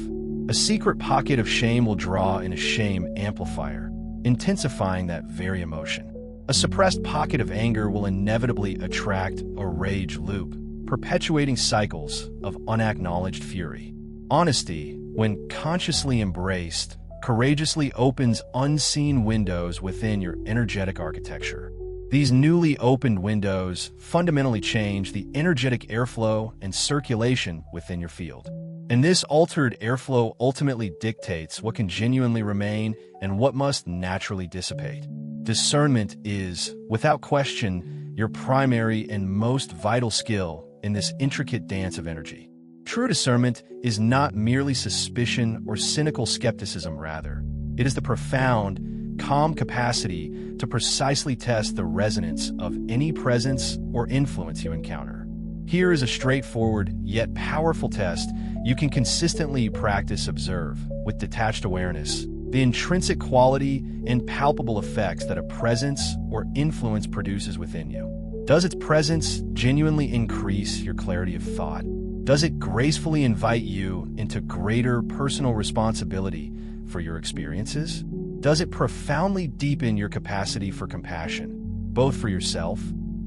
A secret pocket of shame will draw in a shame amplifier, intensifying that very emotion. A suppressed pocket of anger will inevitably attract a rage loop, perpetuating cycles of unacknowledged fury. Honesty, when consciously embraced, courageously opens unseen windows within your energetic architecture. These newly opened windows fundamentally change the energetic airflow and circulation within your field. And this altered airflow ultimately dictates what can genuinely remain and what must naturally dissipate. Discernment is, without question, your primary and most vital skill in this intricate dance of energy. True discernment is not merely suspicion or cynical skepticism, rather. It is the profound, calm capacity to precisely test the resonance of any presence or influence you encounter. Here is a straightforward yet powerful test you can consistently practice. Observe, with detached awareness, the intrinsic quality and palpable effects that a presence or influence produces within you. Does its presence genuinely increase your clarity of thought? Does it gracefully invite you into greater personal responsibility for your experiences? Does it profoundly deepen your capacity for compassion, both for yourself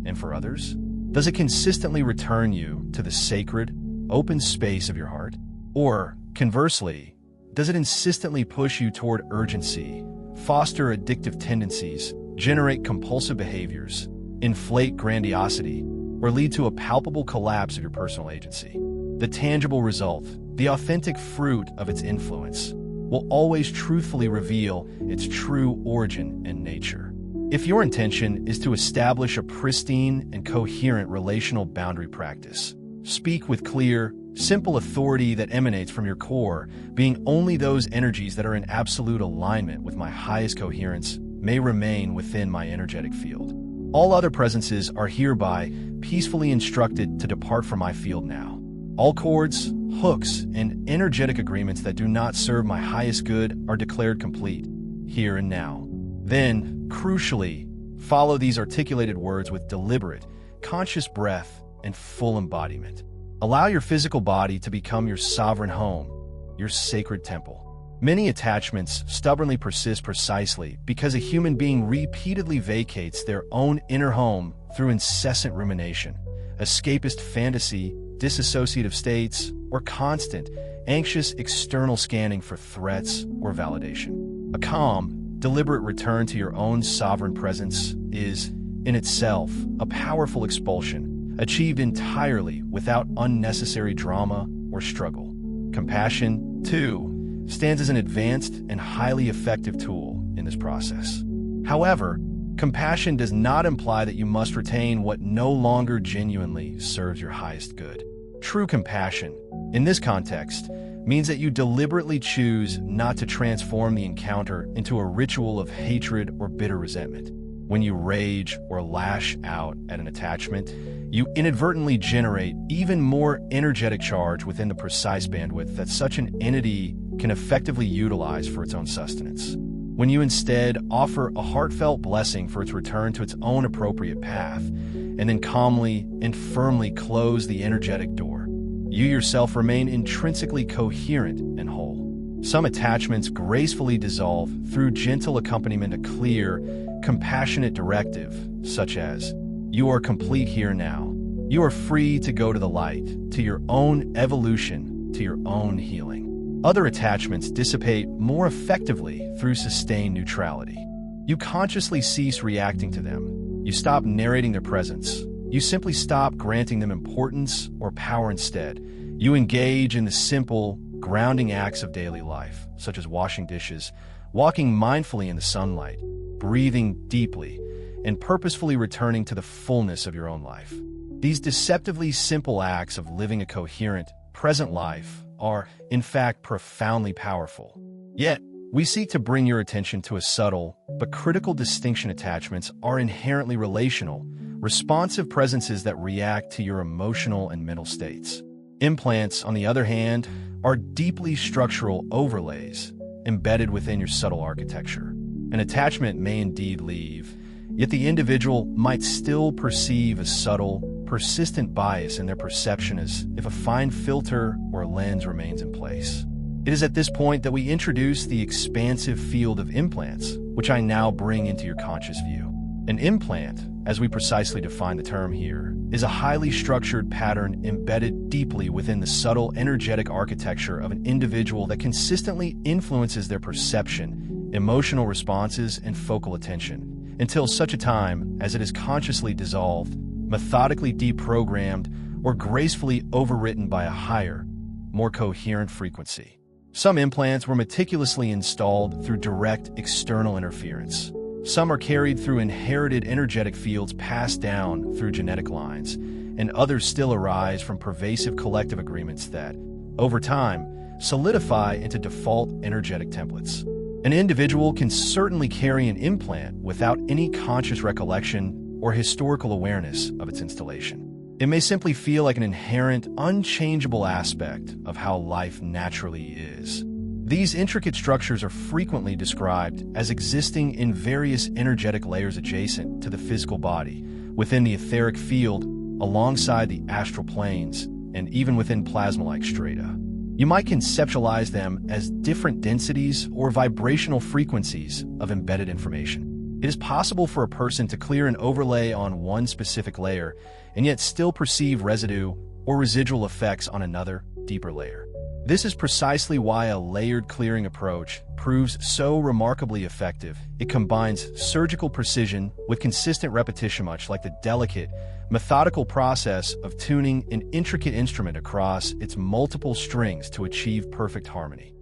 and for others? Does it consistently return you to the sacred, open space of your heart? Or, conversely, does it insistently push you toward urgency, foster addictive tendencies, generate compulsive behaviors, inflate grandiosity, or lead to a palpable collapse of your personal agency? The tangible result, the authentic fruit of its influence, will always truthfully reveal its true origin and nature. If your intention is to establish a pristine and coherent relational boundary practice, speak with clear, simple authority that emanates from your core, being only those energies that are in absolute alignment with my highest coherence may remain within my energetic field. All other presences are hereby peacefully instructed to depart from my field now. All cords, hooks, and energetic agreements that do not serve my highest good are declared complete, here and now. Then, crucially, follow these articulated words with deliberate, conscious breath and full embodiment. Allow your physical body to become your sovereign home, your sacred temple. Many attachments stubbornly persist precisely because a human being repeatedly vacates their own inner home through incessant rumination, escapist fantasy, dissociative states, or constant, anxious external scanning for threats or validation. A calm, deliberate return to your own sovereign presence is, in itself, a powerful expulsion, achieved entirely without unnecessary drama or struggle. Compassion, too, stands as an advanced and highly effective tool in this process. However, compassion does not imply that you must retain what no longer genuinely serves your highest good. True compassion, in this context, means that you deliberately choose not to transform the encounter into a ritual of hatred or bitter resentment. When you rage or lash out at an attachment, you inadvertently generate even more energetic charge within the precise bandwidth that such an entity can effectively utilize for its own sustenance. When you instead offer a heartfelt blessing for its return to its own appropriate path, and then calmly and firmly close the energetic door, you yourself remain intrinsically coherent and whole. Some attachments gracefully dissolve through gentle accompaniment, a clear, compassionate directive, such as, "You are complete here now. You are free to go to the light, to your own evolution, to your own healing." Other attachments dissipate more effectively through sustained neutrality. You consciously cease reacting to them. You stop narrating their presence. You simply stop granting them importance or power instead. You engage in the simple, grounding acts of daily life, such as washing dishes, walking mindfully in the sunlight, breathing deeply, and purposefully returning to the fullness of your own life. These deceptively simple acts of living a coherent, present life are, in fact, profoundly powerful. Yet, we seek to bring your attention to a subtle but critical distinction. Attachments are inherently relational, responsive presences that react to your emotional and mental states. Implants, on the other hand, are deeply structural overlays embedded within your subtle architecture. An attachment may indeed leave, yet the individual might still perceive a subtle, persistent bias in their perception as if a fine filter or lens remains in place. It is at this point that we introduce the expansive field of implants, which I now bring into your conscious view. An implant, as we precisely define the term here, is a highly structured pattern embedded deeply within the subtle energetic architecture of an individual that consistently influences their perception, emotional responses, and focal attention, until such a time as it is consciously dissolved, methodically deprogrammed, or gracefully overwritten by a higher, more coherent frequency. Some implants were meticulously installed through direct external interference. Some are carried through inherited energetic fields passed down through genetic lines, and others still arise from pervasive collective agreements that, over time, solidify into default energetic templates. An individual can certainly carry an implant without any conscious recollection or historical awareness of its installation. It may simply feel like an inherent, unchangeable aspect of how life naturally is. These intricate structures are frequently described as existing in various energetic layers adjacent to the physical body, within the etheric field, alongside the astral planes, and even within plasma-like strata. You might conceptualize them as different densities or vibrational frequencies of embedded information. It is possible for a person to clear an overlay on one specific layer and yet still perceive residue or residual effects on another, deeper layer. This is precisely why a layered clearing approach proves so remarkably effective. It combines surgical precision with consistent repetition, much like the delicate, methodical process of tuning an intricate instrument across its multiple strings to achieve perfect harmony.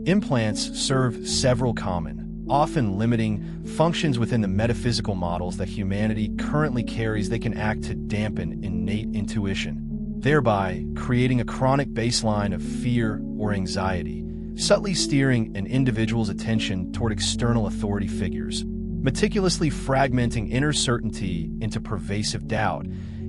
Implants serve several common, often limiting, functions within the metaphysical models that humanity currently carries. They can act to dampen innate intuition, thereby creating a chronic baseline of fear or anxiety, subtly steering an individual's attention toward external authority figures, meticulously fragmenting inner certainty into pervasive doubt,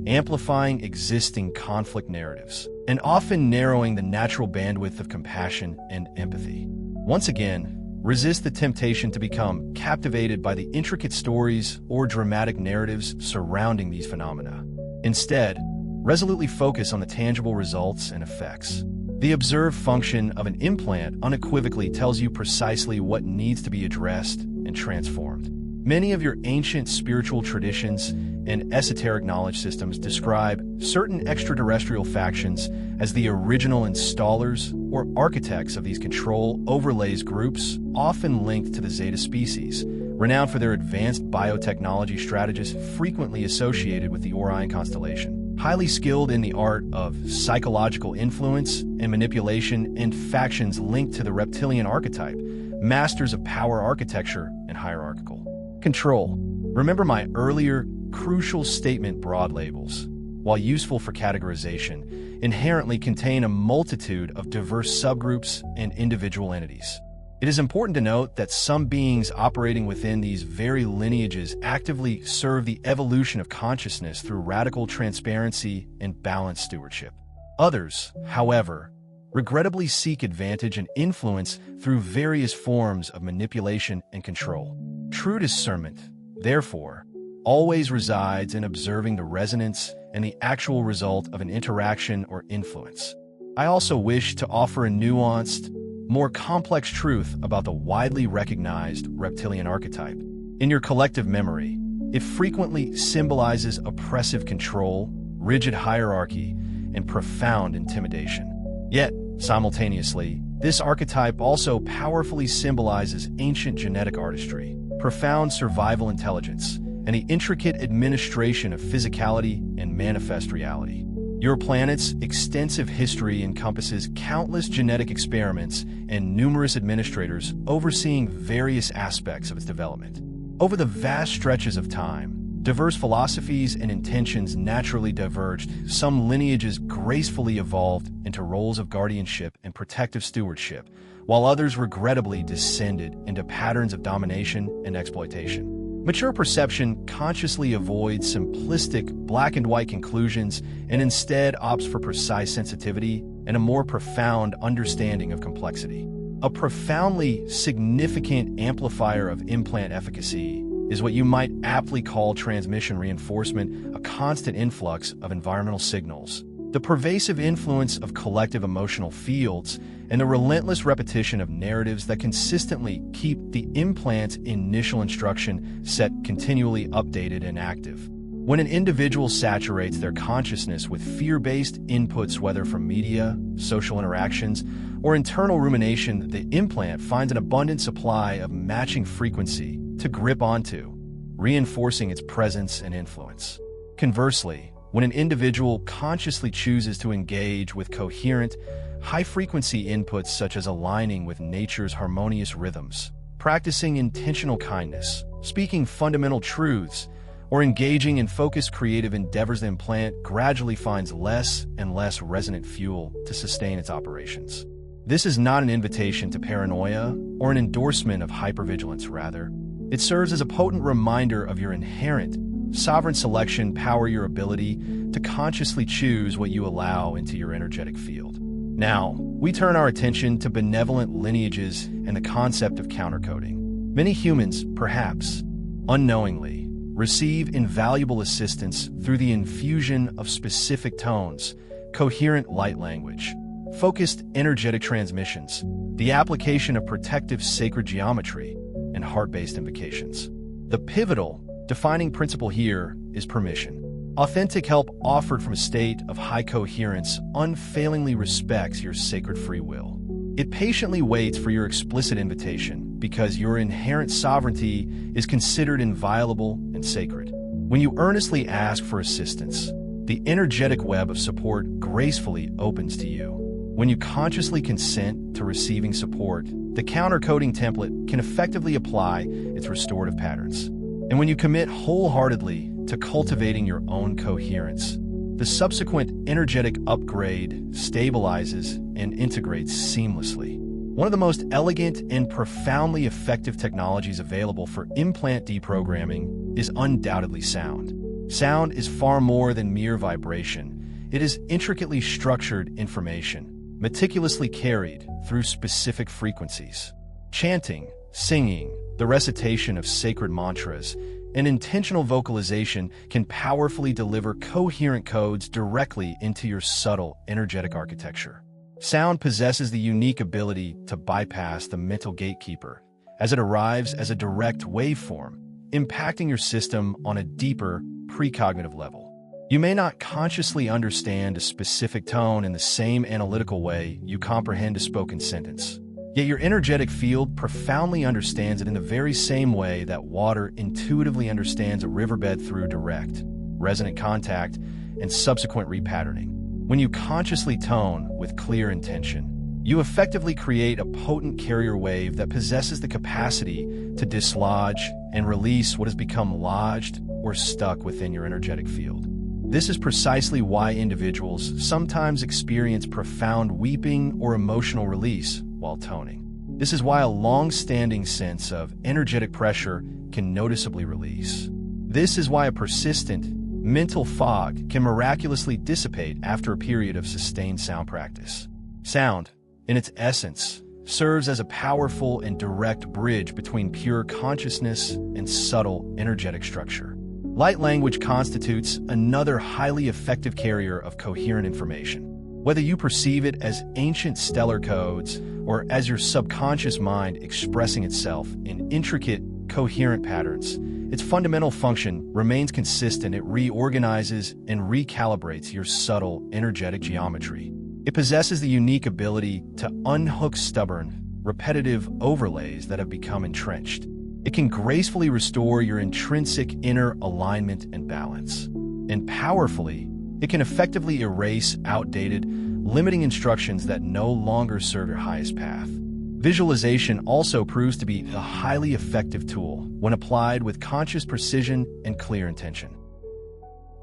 amplifying existing conflict narratives, and often narrowing the natural bandwidth of compassion and empathy. Once again, resist the temptation to become captivated by the intricate stories or dramatic narratives surrounding these phenomena. Instead, resolutely focus on the tangible results and effects. The observed function of an implant unequivocally tells you precisely what needs to be addressed and transformed. Many of your ancient spiritual traditions and esoteric knowledge systems describe certain extraterrestrial factions as the original installers or architects of these control overlays groups, often linked to the Zeta species, renowned for their advanced biotechnology strategists frequently associated with the Orion constellation. Highly skilled in the art of psychological influence and manipulation, and factions linked to the reptilian archetype, masters of power architecture and hierarchical control. Remember my earlier crucial statement: broad labels, while useful for categorization, inherently contain a multitude of diverse subgroups and individual entities. It is important to note that some beings operating within these very lineages actively serve the evolution of consciousness through radical transparency and balanced stewardship. Others, however, regrettably seek advantage and influence through various forms of manipulation and control. True discernment, therefore, always resides in observing the resonance and the actual result of an interaction or influence. I also wish to offer a nuanced, more complex truth about the widely recognized reptilian archetype. In your collective memory, it frequently symbolizes oppressive control, rigid hierarchy, and profound intimidation. Yet, simultaneously, this archetype also powerfully symbolizes ancient genetic artistry, profound survival intelligence, and the intricate administration of physicality and manifest reality. Your planet's extensive history encompasses countless genetic experiments and numerous administrators overseeing various aspects of its development. Over the vast stretches of time, diverse philosophies and intentions naturally diverged. Some lineages gracefully evolved into roles of guardianship and protective stewardship, while others regrettably descended into patterns of domination and exploitation. Mature perception consciously avoids simplistic black-and-white conclusions and instead opts for precise sensitivity and a more profound understanding of complexity. A profoundly significant amplifier of implant efficacy is what you might aptly call transmission reinforcement, a constant influx of environmental signals, the pervasive influence of collective emotional fields, and the relentless repetition of narratives that consistently keep the implant's initial instruction set continually updated and active. When an individual saturates their consciousness with fear-based inputs, whether from media, social interactions, or internal rumination, the implant finds an abundant supply of matching frequency to grip onto, reinforcing its presence and influence. Conversely, when an individual consciously chooses to engage with coherent, high-frequency inputs such as aligning with nature's harmonious rhythms, practicing intentional kindness, speaking fundamental truths, or engaging in focused creative endeavors, the implant gradually finds less and less resonant fuel to sustain its operations. This is not an invitation to paranoia or an endorsement of hypervigilance. Rather, it serves as a potent reminder of your inherent sovereign selection power, your ability to consciously choose what you allow into your energetic field. Now, we turn our attention to benevolent lineages and the concept of countercoding. Many humans, perhaps unknowingly, receive invaluable assistance through the infusion of specific tones, coherent light language, focused energetic transmissions, the application of protective sacred geometry, and heart-based invocations. The pivotal, defining principle here is permission. Authentic help offered from a state of high coherence unfailingly respects your sacred free will. It patiently waits for your explicit invitation because your inherent sovereignty is considered inviolable and sacred. When you earnestly ask for assistance, the energetic web of support gracefully opens to you. When you consciously consent to receiving support, the countercoding template can effectively apply its restorative patterns. And when you commit wholeheartedly to cultivating your own coherence, the subsequent energetic upgrade stabilizes and integrates seamlessly. One of the most elegant and profoundly effective technologies available for implant deprogramming is undoubtedly sound. Sound is far more than mere vibration. It is intricately structured information, meticulously carried through specific frequencies. Chanting, singing, the recitation of sacred mantras, and intentional vocalization can powerfully deliver coherent codes directly into your subtle, energetic architecture. Sound possesses the unique ability to bypass the mental gatekeeper as it arrives as a direct waveform, impacting your system on a deeper, precognitive level. You may not consciously understand a specific tone in the same analytical way you comprehend a spoken sentence. Yet your energetic field profoundly understands it in the very same way that water intuitively understands a riverbed through direct, resonant contact and subsequent repatterning. When you consciously tone with clear intention, you effectively create a potent carrier wave that possesses the capacity to dislodge and release what has become lodged or stuck within your energetic field. This is precisely why individuals sometimes experience profound weeping or emotional release while toning. This is why a long-standing sense of energetic pressure can noticeably release. This is why a persistent mental fog can miraculously dissipate after a period of sustained sound practice. Sound, in its essence, serves as a powerful and direct bridge between pure consciousness and subtle energetic structure. Light language constitutes another highly effective carrier of coherent information. Whether you perceive it as ancient stellar codes or as your subconscious mind expressing itself in intricate, coherent patterns, its fundamental function remains consistent. It reorganizes and recalibrates your subtle, energetic geometry. It possesses the unique ability to unhook stubborn, repetitive overlays that have become entrenched. It can gracefully restore your intrinsic inner alignment and balance. And powerfully, it can effectively erase outdated, limiting instructions that no longer serve your highest path. Visualization also proves to be a highly effective tool when applied with conscious precision and clear intention.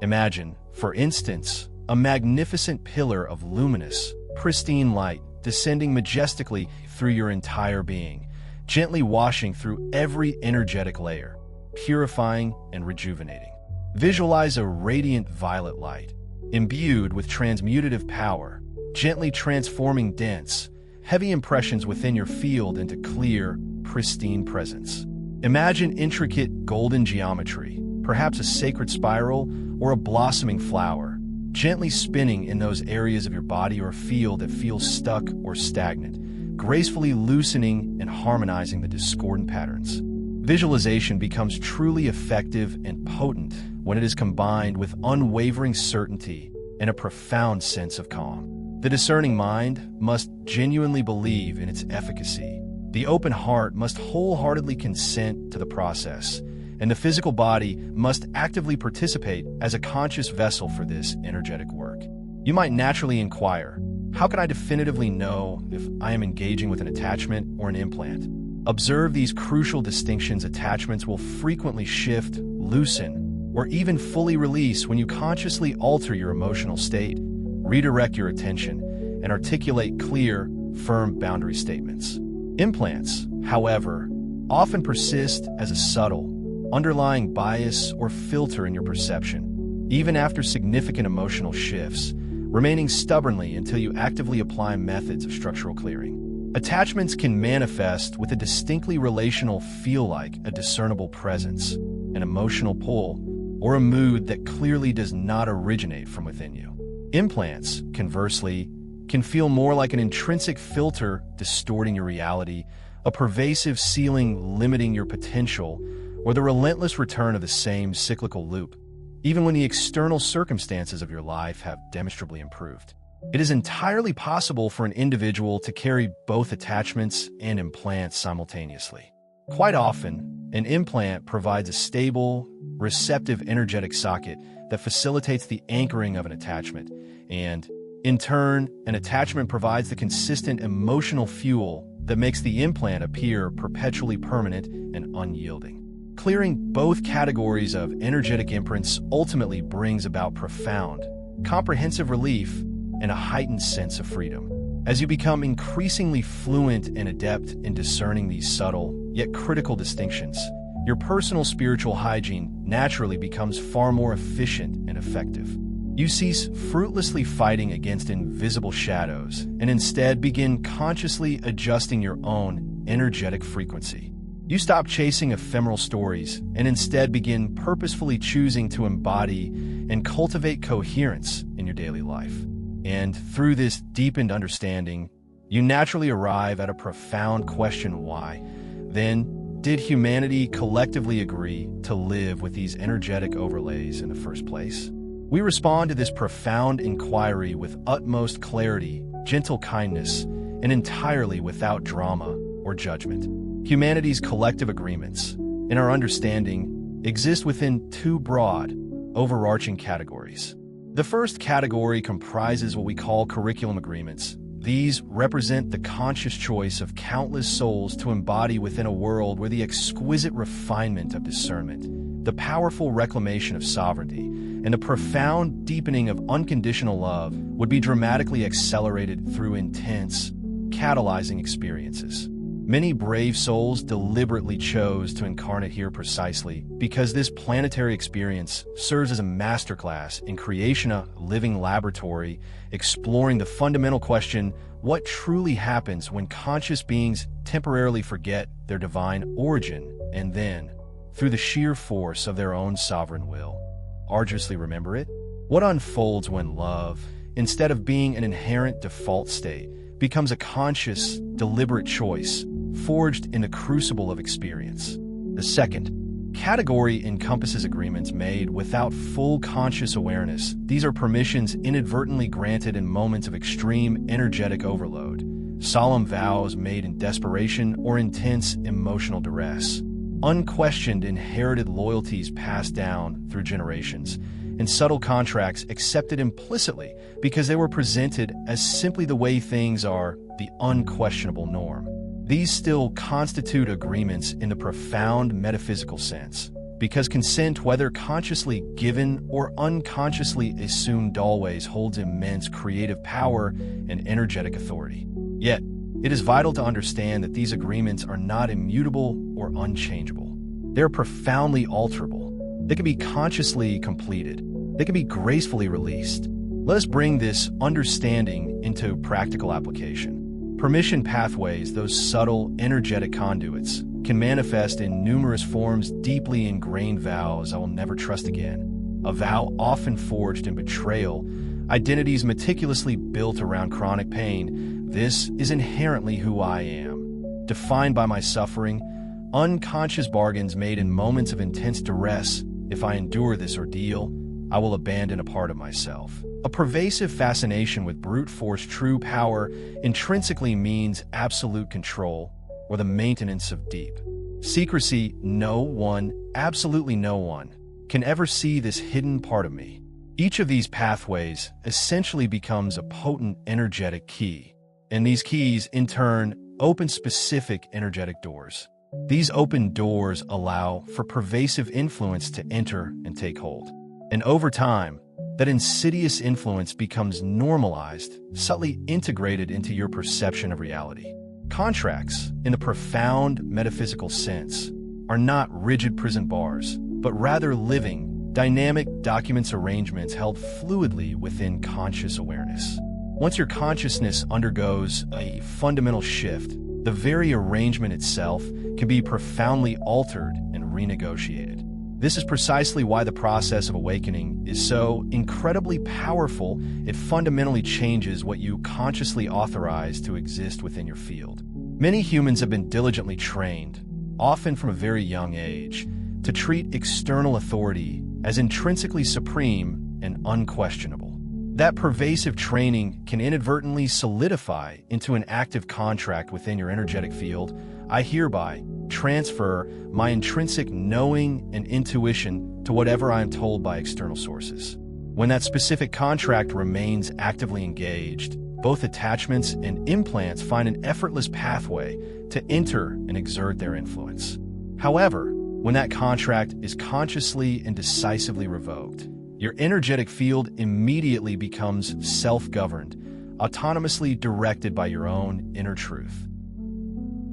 Imagine, for instance, a magnificent pillar of luminous, pristine light descending majestically through your entire being, gently washing through every energetic layer, purifying and rejuvenating. Visualize a radiant violet light, imbued with transmutative power, gently transforming dense, heavy impressions within your field into clear, pristine presence. Imagine intricate golden geometry, perhaps a sacred spiral or a blossoming flower, gently spinning in those areas of your body or field that feel stuck or stagnant, gracefully loosening and harmonizing the discordant patterns. Visualization becomes truly effective and potent when it is combined with unwavering certainty and a profound sense of calm. The discerning mind must genuinely believe in its efficacy. The open heart must wholeheartedly consent to the process, and the physical body must actively participate as a conscious vessel for this energetic work. You might naturally inquire, how can I definitively know if I am engaging with an attachment or an implant? Observe these crucial distinctions. Attachments will frequently shift, loosen, or even fully release when you consciously alter your emotional state, redirect your attention, and articulate clear, firm boundary statements. Implants, however, often persist as a subtle, underlying bias or filter in your perception, even after significant emotional shifts, remaining stubbornly until you actively apply methods of structural clearing. Attachments can manifest with a distinctly relational feel, like a discernible presence, an emotional pull, or a mood that clearly does not originate from within you. Implants, conversely, can feel more like an intrinsic filter distorting your reality, a pervasive ceiling limiting your potential, or the relentless return of the same cyclical loop, even when the external circumstances of your life have demonstrably improved. It is entirely possible for an individual to carry both attachments and implants simultaneously. Quite often, an implant provides a stable, receptive energetic socket that facilitates the anchoring of an attachment, and, in turn, an attachment provides the consistent emotional fuel that makes the implant appear perpetually permanent and unyielding. Clearing both categories of energetic imprints ultimately brings about profound, comprehensive relief and a heightened sense of freedom. As you become increasingly fluent and adept in discerning these subtle, yet critical distinctions, your personal spiritual hygiene naturally becomes far more efficient and effective. You cease fruitlessly fighting against invisible shadows and instead begin consciously adjusting your own energetic frequency. You stop chasing ephemeral stories and instead begin purposefully choosing to embody and cultivate coherence in your daily life. And through this deepened understanding, you naturally arrive at a profound question: why, then, did humanity collectively agree to live with these energetic overlays in the first place? We respond to this profound inquiry with utmost clarity, gentle kindness, and entirely without drama or judgment. Humanity's collective agreements, in our understanding, exist within two broad, overarching categories. The first category comprises what we call curriculum agreements. These represent the conscious choice of countless souls to embody within a world where the exquisite refinement of discernment, the powerful reclamation of sovereignty, and the profound deepening of unconditional love would be dramatically accelerated through intense, catalyzing experiences. Many brave souls deliberately chose to incarnate here precisely because this planetary experience serves as a masterclass in creation, a living laboratory, exploring the fundamental question: what truly happens when conscious beings temporarily forget their divine origin and then, through the sheer force of their own sovereign will, arduously remember it? What unfolds when love, instead of being an inherent default state, becomes a conscious, deliberate choice, forged in the crucible of experience? The second category encompasses agreements made without full conscious awareness. These are permissions inadvertently granted in moments of extreme energetic overload, solemn vows made in desperation or intense emotional duress. unquestioned inherited loyalties passed down through generations, and subtle contracts accepted implicitly because they were presented as simply the way things are, the unquestionable norm. These still constitute agreements in the profound metaphysical sense, because consent, whether consciously given or unconsciously assumed, always holds immense creative power and energetic authority. Yet, it is vital to understand that these agreements are not immutable or unchangeable. They are profoundly alterable. They can be consciously completed. They can be gracefully released. Let us bring this understanding into practical application. Permission pathways, those subtle, energetic conduits, can manifest in numerous forms. Deeply ingrained vows: I will never trust again. A vow often forged in betrayal. Identities meticulously built around chronic pain. This is inherently who I am. Defined by my suffering. Unconscious bargains made in moments of intense duress. If I endure this ordeal, I will abandon a part of myself. A pervasive fascination with brute force. True power intrinsically means absolute control, or the maintenance of deep secrecy. No one, absolutely no one, can ever see this hidden part of me. Each of these pathways essentially becomes a potent energetic key, and these keys, in turn, open specific energetic doors. These open doors allow for pervasive influence to enter and take hold. And over time, that insidious influence becomes normalized, subtly integrated into your perception of reality. Contracts, in the profound metaphysical sense, are not rigid prison bars, but rather living, dynamic documents, arrangements held fluidly within conscious awareness. Once your consciousness undergoes a fundamental shift, the very arrangement itself can be profoundly altered and renegotiated. This is precisely why the process of awakening is so incredibly powerful. It fundamentally changes what you consciously authorize to exist within your field. Many humans have been diligently trained, often from a very young age, to treat external authority as intrinsically supreme and unquestionable. That pervasive training can inadvertently solidify into an active contract within your energetic field. I hereby transfer my intrinsic knowing and intuition to whatever I am told by external sources. When that specific contract remains actively engaged, both attachments and implants find an effortless pathway to enter and exert their influence. However, when that contract is consciously and decisively revoked, your energetic field immediately becomes self-governed, autonomously directed by your own inner truth.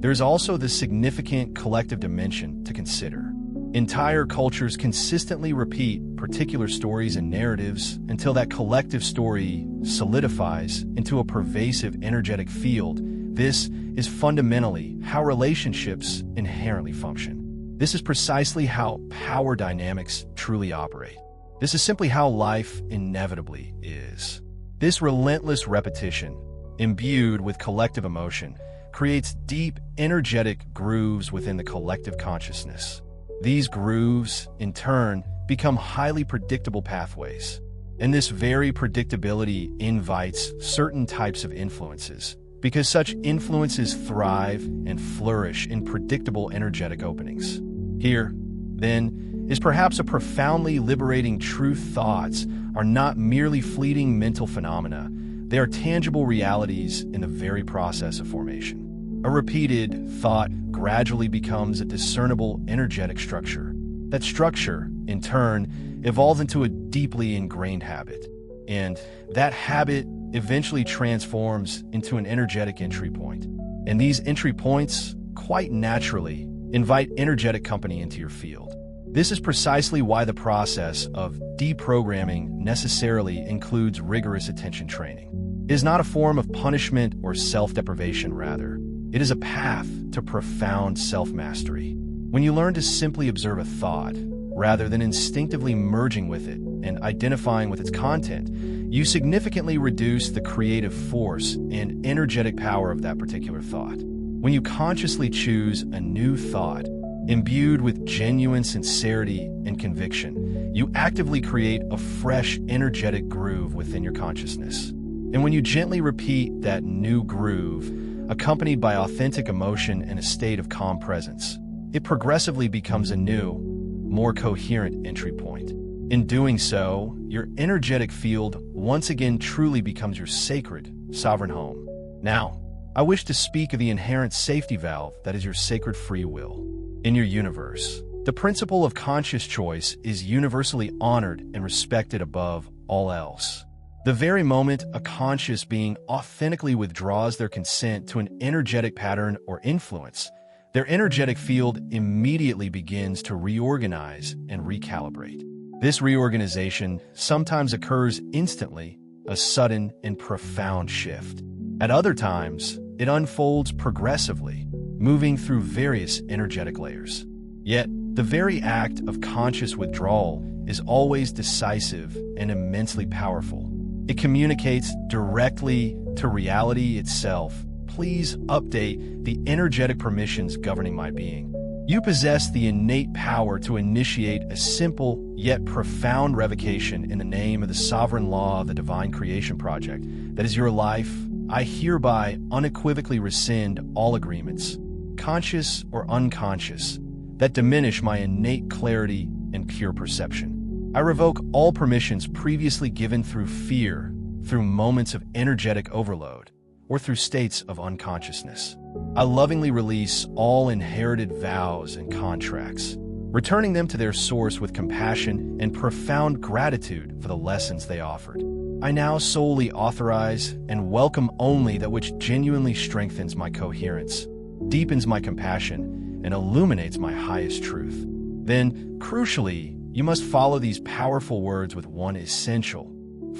There's also the significant collective dimension to consider. Entire cultures consistently repeat particular stories and narratives until that collective story solidifies into a pervasive energetic field. This is fundamentally how relationships inherently function. This is precisely how power dynamics truly operate. This is simply how life inevitably is. This relentless repetition, imbued with collective emotion, creates deep, energetic grooves within the collective consciousness. These grooves, in turn, become highly predictable pathways. And this very predictability invites certain types of influences, because such influences thrive and flourish in predictable energetic openings. Here, then, is perhaps a profoundly liberating truth. Thoughts are not merely fleeting mental phenomena. They are tangible realities in the very process of formation. A repeated thought gradually becomes a discernible energetic structure. That structure, in turn, evolves into a deeply ingrained habit. And that habit eventually transforms into an energetic entry point. And these entry points, quite naturally, invite energetic company into your field. This is precisely why the process of deprogramming necessarily includes rigorous attention training. It is not a form of punishment or self-deprivation, rather. It is a path to profound self-mastery. When you learn to simply observe a thought, rather than instinctively merging with it and identifying with its content, you significantly reduce the creative force and energetic power of that particular thought. When you consciously choose a new thought, imbued with genuine sincerity and conviction, you actively create a fresh, energetic groove within your consciousness. And when you gently repeat that new groove, accompanied by authentic emotion and a state of calm presence, it progressively becomes a new, more coherent entry point. In doing so, your energetic field once again truly becomes your sacred, sovereign home. Now, I wish to speak of the inherent safety valve that is your sacred free will. In your universe, the principle of conscious choice is universally honored and respected above all else. The very moment a conscious being authentically withdraws their consent to an energetic pattern or influence, their energetic field immediately begins to reorganize and recalibrate. This reorganization sometimes occurs instantly, a sudden and profound shift. At other times, it unfolds progressively, moving through various energetic layers. Yet, the very act of conscious withdrawal is always decisive and immensely powerful. It communicates directly to reality itself. Please update the energetic permissions governing my being. You possess the innate power to initiate a simple yet profound revocation in the name of the sovereign law of the divine creation project that is your life. I hereby unequivocally rescind all agreements, conscious or unconscious, that diminish my innate clarity and pure perception. I revoke all permissions previously given through fear, through moments of energetic overload, or through states of unconsciousness. I lovingly release all inherited vows and contracts, returning them to their source with compassion and profound gratitude for the lessons they offered. I now solely authorize and welcome only that which genuinely strengthens my coherence, deepens my compassion, and illuminates my highest truth. Then, crucially, you must follow these powerful words with one essential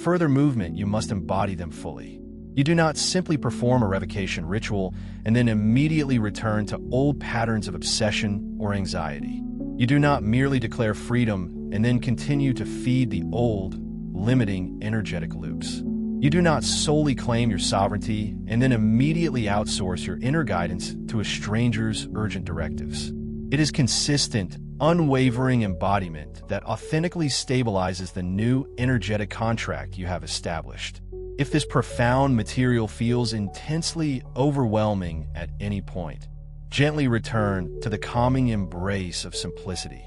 further movement. You must embody them fully. You do not simply perform a revocation ritual and then immediately return to old patterns of obsession or anxiety. You do not merely declare freedom and then continue to feed the old, limiting energetic loops. You do not solely claim your sovereignty and then immediately outsource your inner guidance to a stranger's urgent directives. It is consistent, unwavering embodiment that authentically stabilizes the new energetic contract you have established. If this profound material feels intensely overwhelming at any point, gently return to the calming embrace of simplicity.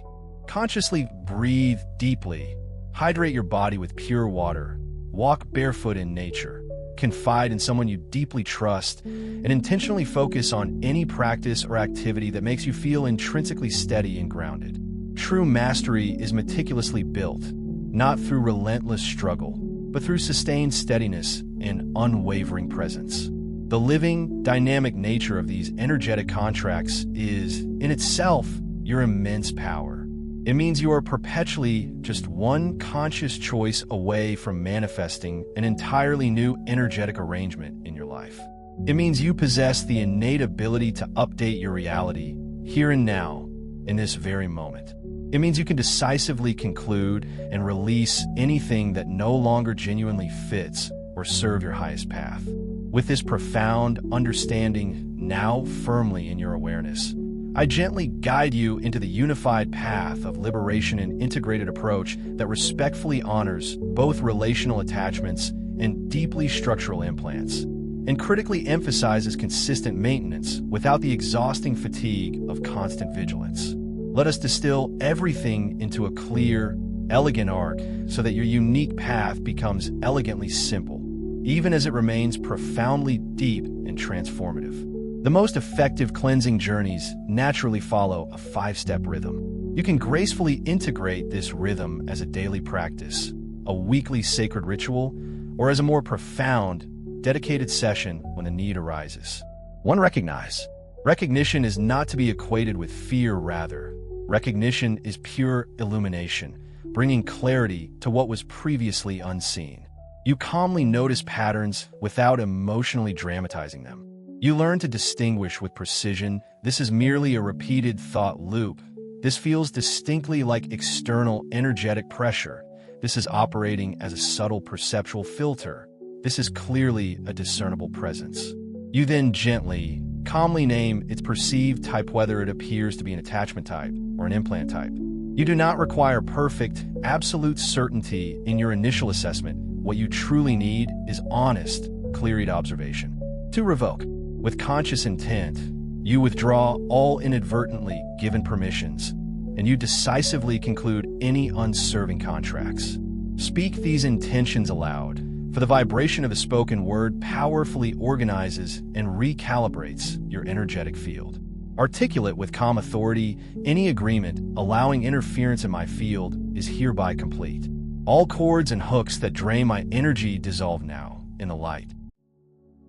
Consciously breathe deeply, hydrate your body with pure water, walk barefoot in nature, confide in someone you deeply trust, and intentionally focus on any practice or activity that makes you feel intrinsically steady and grounded. True mastery is meticulously built, not through relentless struggle, but through sustained steadiness and unwavering presence. The living, dynamic nature of these energetic contracts is, in itself, your immense power. It means you are perpetually just one conscious choice away from manifesting an entirely new energetic arrangement in your life. It means you possess the innate ability to update your reality here and now, in this very moment. It means you can decisively conclude and release anything that no longer genuinely fits or serve your highest path. With this profound understanding now firmly in your awareness, I gently guide you into the unified path of liberation and integrated approach that respectfully honors both relational attachments and deeply structural implants, and critically emphasizes consistent maintenance without the exhausting fatigue of constant vigilance. Let us distill everything into a clear, elegant arc so that your unique path becomes elegantly simple, even as it remains profoundly deep and transformative. The most effective cleansing journeys naturally follow a 5-step rhythm. You can gracefully integrate this rhythm as a daily practice, a weekly sacred ritual, or as a more profound, dedicated session when the need arises. 1. Recognition is not to be equated with fear, rather. Recognition is pure illumination, bringing clarity to what was previously unseen. You calmly notice patterns without emotionally dramatizing them. You learn to distinguish with precision. This is merely a repeated thought loop. This feels distinctly like external energetic pressure. This is operating as a subtle perceptual filter. This is clearly a discernible presence. You then gently, calmly name its perceived type, whether it appears to be an attachment type or an implant type. You do not require perfect, absolute certainty in your initial assessment. What you truly need is honest, clear-eyed observation. 2. Revoke. With conscious intent, You withdraw all inadvertently given permissions, and you decisively conclude any unserving contracts. Speak these intentions aloud, for the vibration of a spoken word powerfully organizes and recalibrates your energetic field. Articulate with calm authority, any agreement allowing interference in my field is hereby complete. All cords and hooks that drain my energy dissolve now in the light.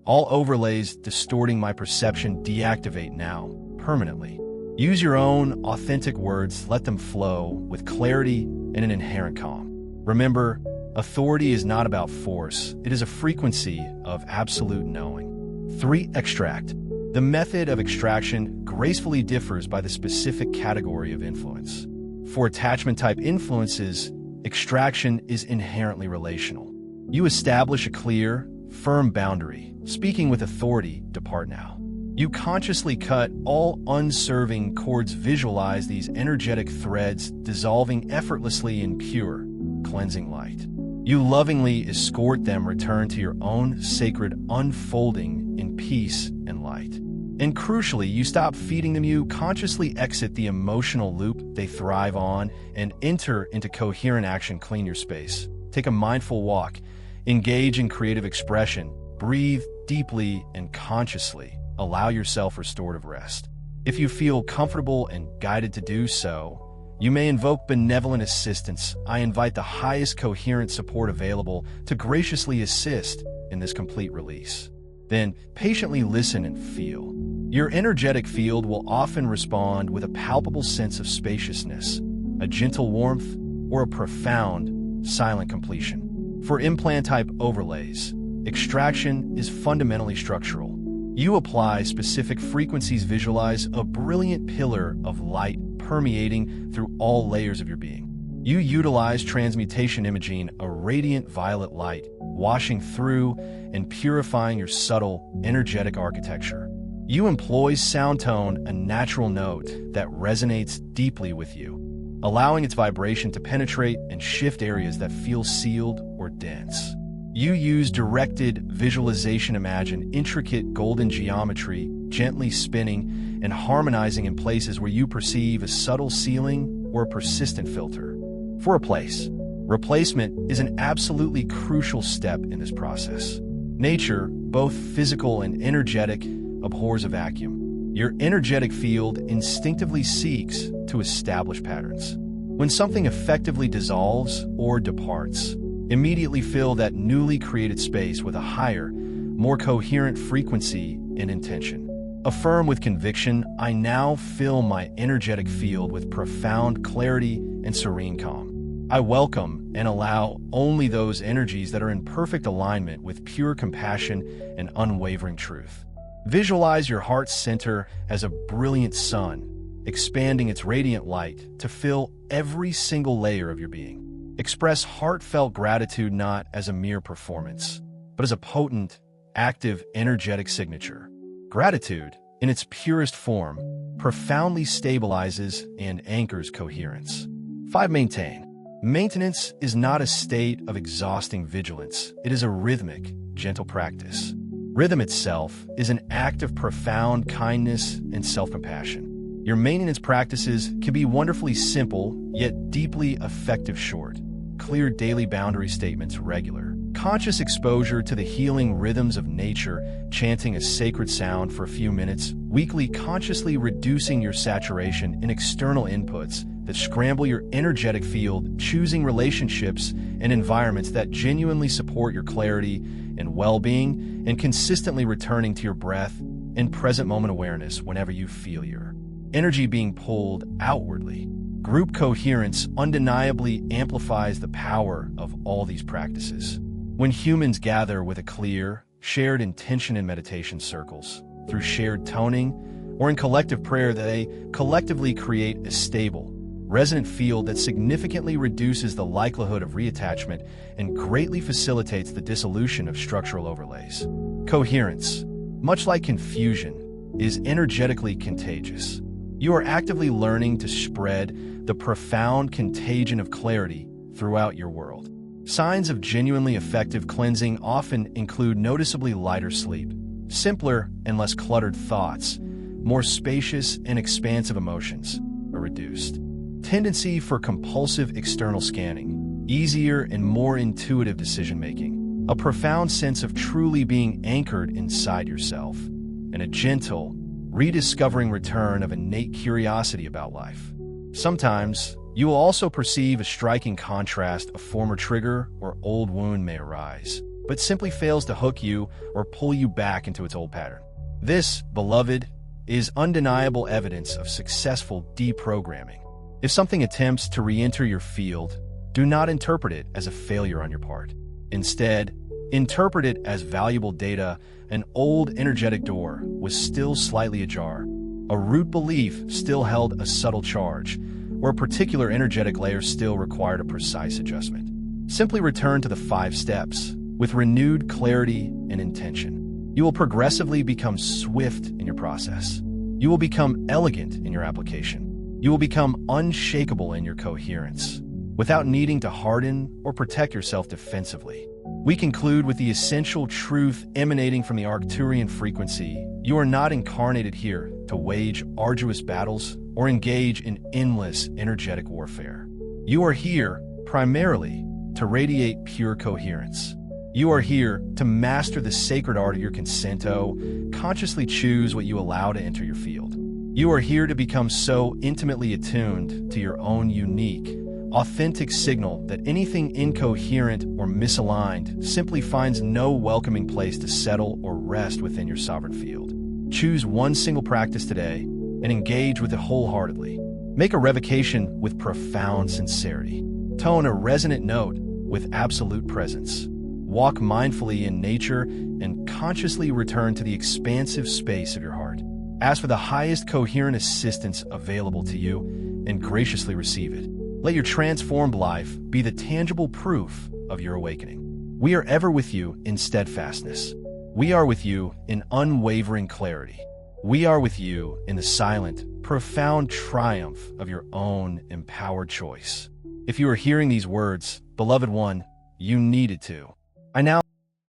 All overlays distorting my perception deactivate now, permanently. Use your own authentic words, let them flow with clarity and an inherent calm. Remember, authority is not about force, it is a frequency of absolute knowing. 3. Extract. The method of extraction gracefully differs by the specific category of influence. For attachment-type influences, extraction is inherently relational. You establish a clear, firm boundary. Speaking with authority, depart now. You consciously cut all unserving cords, visualize these energetic threads dissolving effortlessly in pure, cleansing light. You lovingly escort them return to your own sacred unfolding in peace and light. And crucially, you stop feeding them. You consciously exit the emotional loop they thrive on and enter into coherent action. Clean your space. Take a mindful walk. Engage in creative expression. Breathe deeply and consciously. Allow yourself restorative rest. If you feel comfortable and guided to do so, you may invoke benevolent assistance. I invite the highest coherent support available to graciously assist in this complete release. Then patiently listen and feel. Your energetic field will often respond with a palpable sense of spaciousness, a gentle warmth, or a profound, silent completion. For implant-type overlays, extraction is fundamentally structural. You apply specific frequencies, visualize a brilliant pillar of light permeating through all layers of your being. You utilize transmutation imaging, a radiant violet light, washing through and purifying your subtle, energetic architecture. You employ sound tone, a natural note that resonates deeply with you, allowing its vibration to penetrate and shift areas that feel sealed or dense. You use directed visualization, imagine intricate golden geometry, gently spinning and harmonizing in places where you perceive a subtle sealing or a persistent filter. For a place, replacement is an absolutely crucial step in this process. Nature, both physical and energetic, abhors a vacuum. Your energetic field instinctively seeks to establish patterns. When something effectively dissolves or departs, immediately fill that newly created space with a higher, more coherent frequency and intention. Affirm with conviction, I now fill my energetic field with profound clarity and serene calm. I welcome and allow only those energies that are in perfect alignment with pure compassion and unwavering truth. Visualize your heart's center as a brilliant sun, expanding its radiant light to fill every single layer of your being. Express heartfelt gratitude not as a mere performance, but as a potent, active, energetic signature. Gratitude, in its purest form, profoundly stabilizes and anchors coherence. 5. Maintain. Maintenance is not a state of exhausting vigilance. It is a rhythmic, gentle practice. Rhythm itself is an act of profound kindness and self-compassion. Your maintenance practices can be wonderfully simple, yet deeply effective. Short, clear daily boundary statements, regular, conscious exposure to the healing rhythms of nature, chanting a sacred sound for a few minutes, weekly consciously reducing your saturation in external inputs that scramble your energetic field, choosing relationships and environments that genuinely support your clarity and well-being, and consistently returning to your breath and present moment awareness whenever you feel your energy being pulled outwardly. Group coherence undeniably amplifies the power of all these practices. When humans gather with a clear, shared intention in meditation circles, through shared toning, or in collective prayer, they collectively create a stable, resonant field that significantly reduces the likelihood of reattachment and greatly facilitates the dissolution of structural overlays. Coherence, much like confusion, is energetically contagious. You are actively learning to spread the profound contagion of clarity throughout your world. Signs of genuinely effective cleansing often include noticeably lighter sleep, simpler and less cluttered thoughts, more spacious and expansive emotions, a reduced tendency for compulsive external scanning, easier and more intuitive decision-making, a profound sense of truly being anchored inside yourself, and a gentle, rediscovering return of innate curiosity about life. Sometimes, you will also perceive a striking contrast. A former trigger or old wound may arise, but simply fails to hook you or pull you back into its old pattern. This, beloved, is undeniable evidence of successful deprogramming. If something attempts to re-enter your field, do not interpret it as a failure on your part. Instead, interpret it as valuable data. An old energetic door was still slightly ajar. A root belief still held a subtle charge, or a particular energetic layer still required a precise adjustment. Simply return to the 5 steps with renewed clarity and intention. You will progressively become swift in your process. You will become elegant in your application. You will become unshakable in your coherence, without needing to harden or protect yourself defensively. We conclude with the essential truth emanating from the Arcturian frequency. You are not incarnated here to wage arduous battles or engage in endless energetic warfare. You are here, primarily, to radiate pure coherence. You are here to master the sacred art of your consento, consciously choose what you allow to enter your field. You are here to become so intimately attuned to your own unique, authentic signal that anything incoherent or misaligned simply finds no welcoming place to settle or rest within your sovereign field. Choose one single practice today and engage with it wholeheartedly. Make a revocation with profound sincerity. Tone a resonant note with absolute presence. Walk mindfully in nature and consciously return to the expansive space of your heart. Ask for the highest coherent assistance available to you and graciously receive it. Let your transformed life be the tangible proof of your awakening. We are ever with you in steadfastness. We are with you in unwavering clarity. We are with you in the silent, profound triumph of your own empowered choice. If you are hearing these words, beloved one, you needed to. I now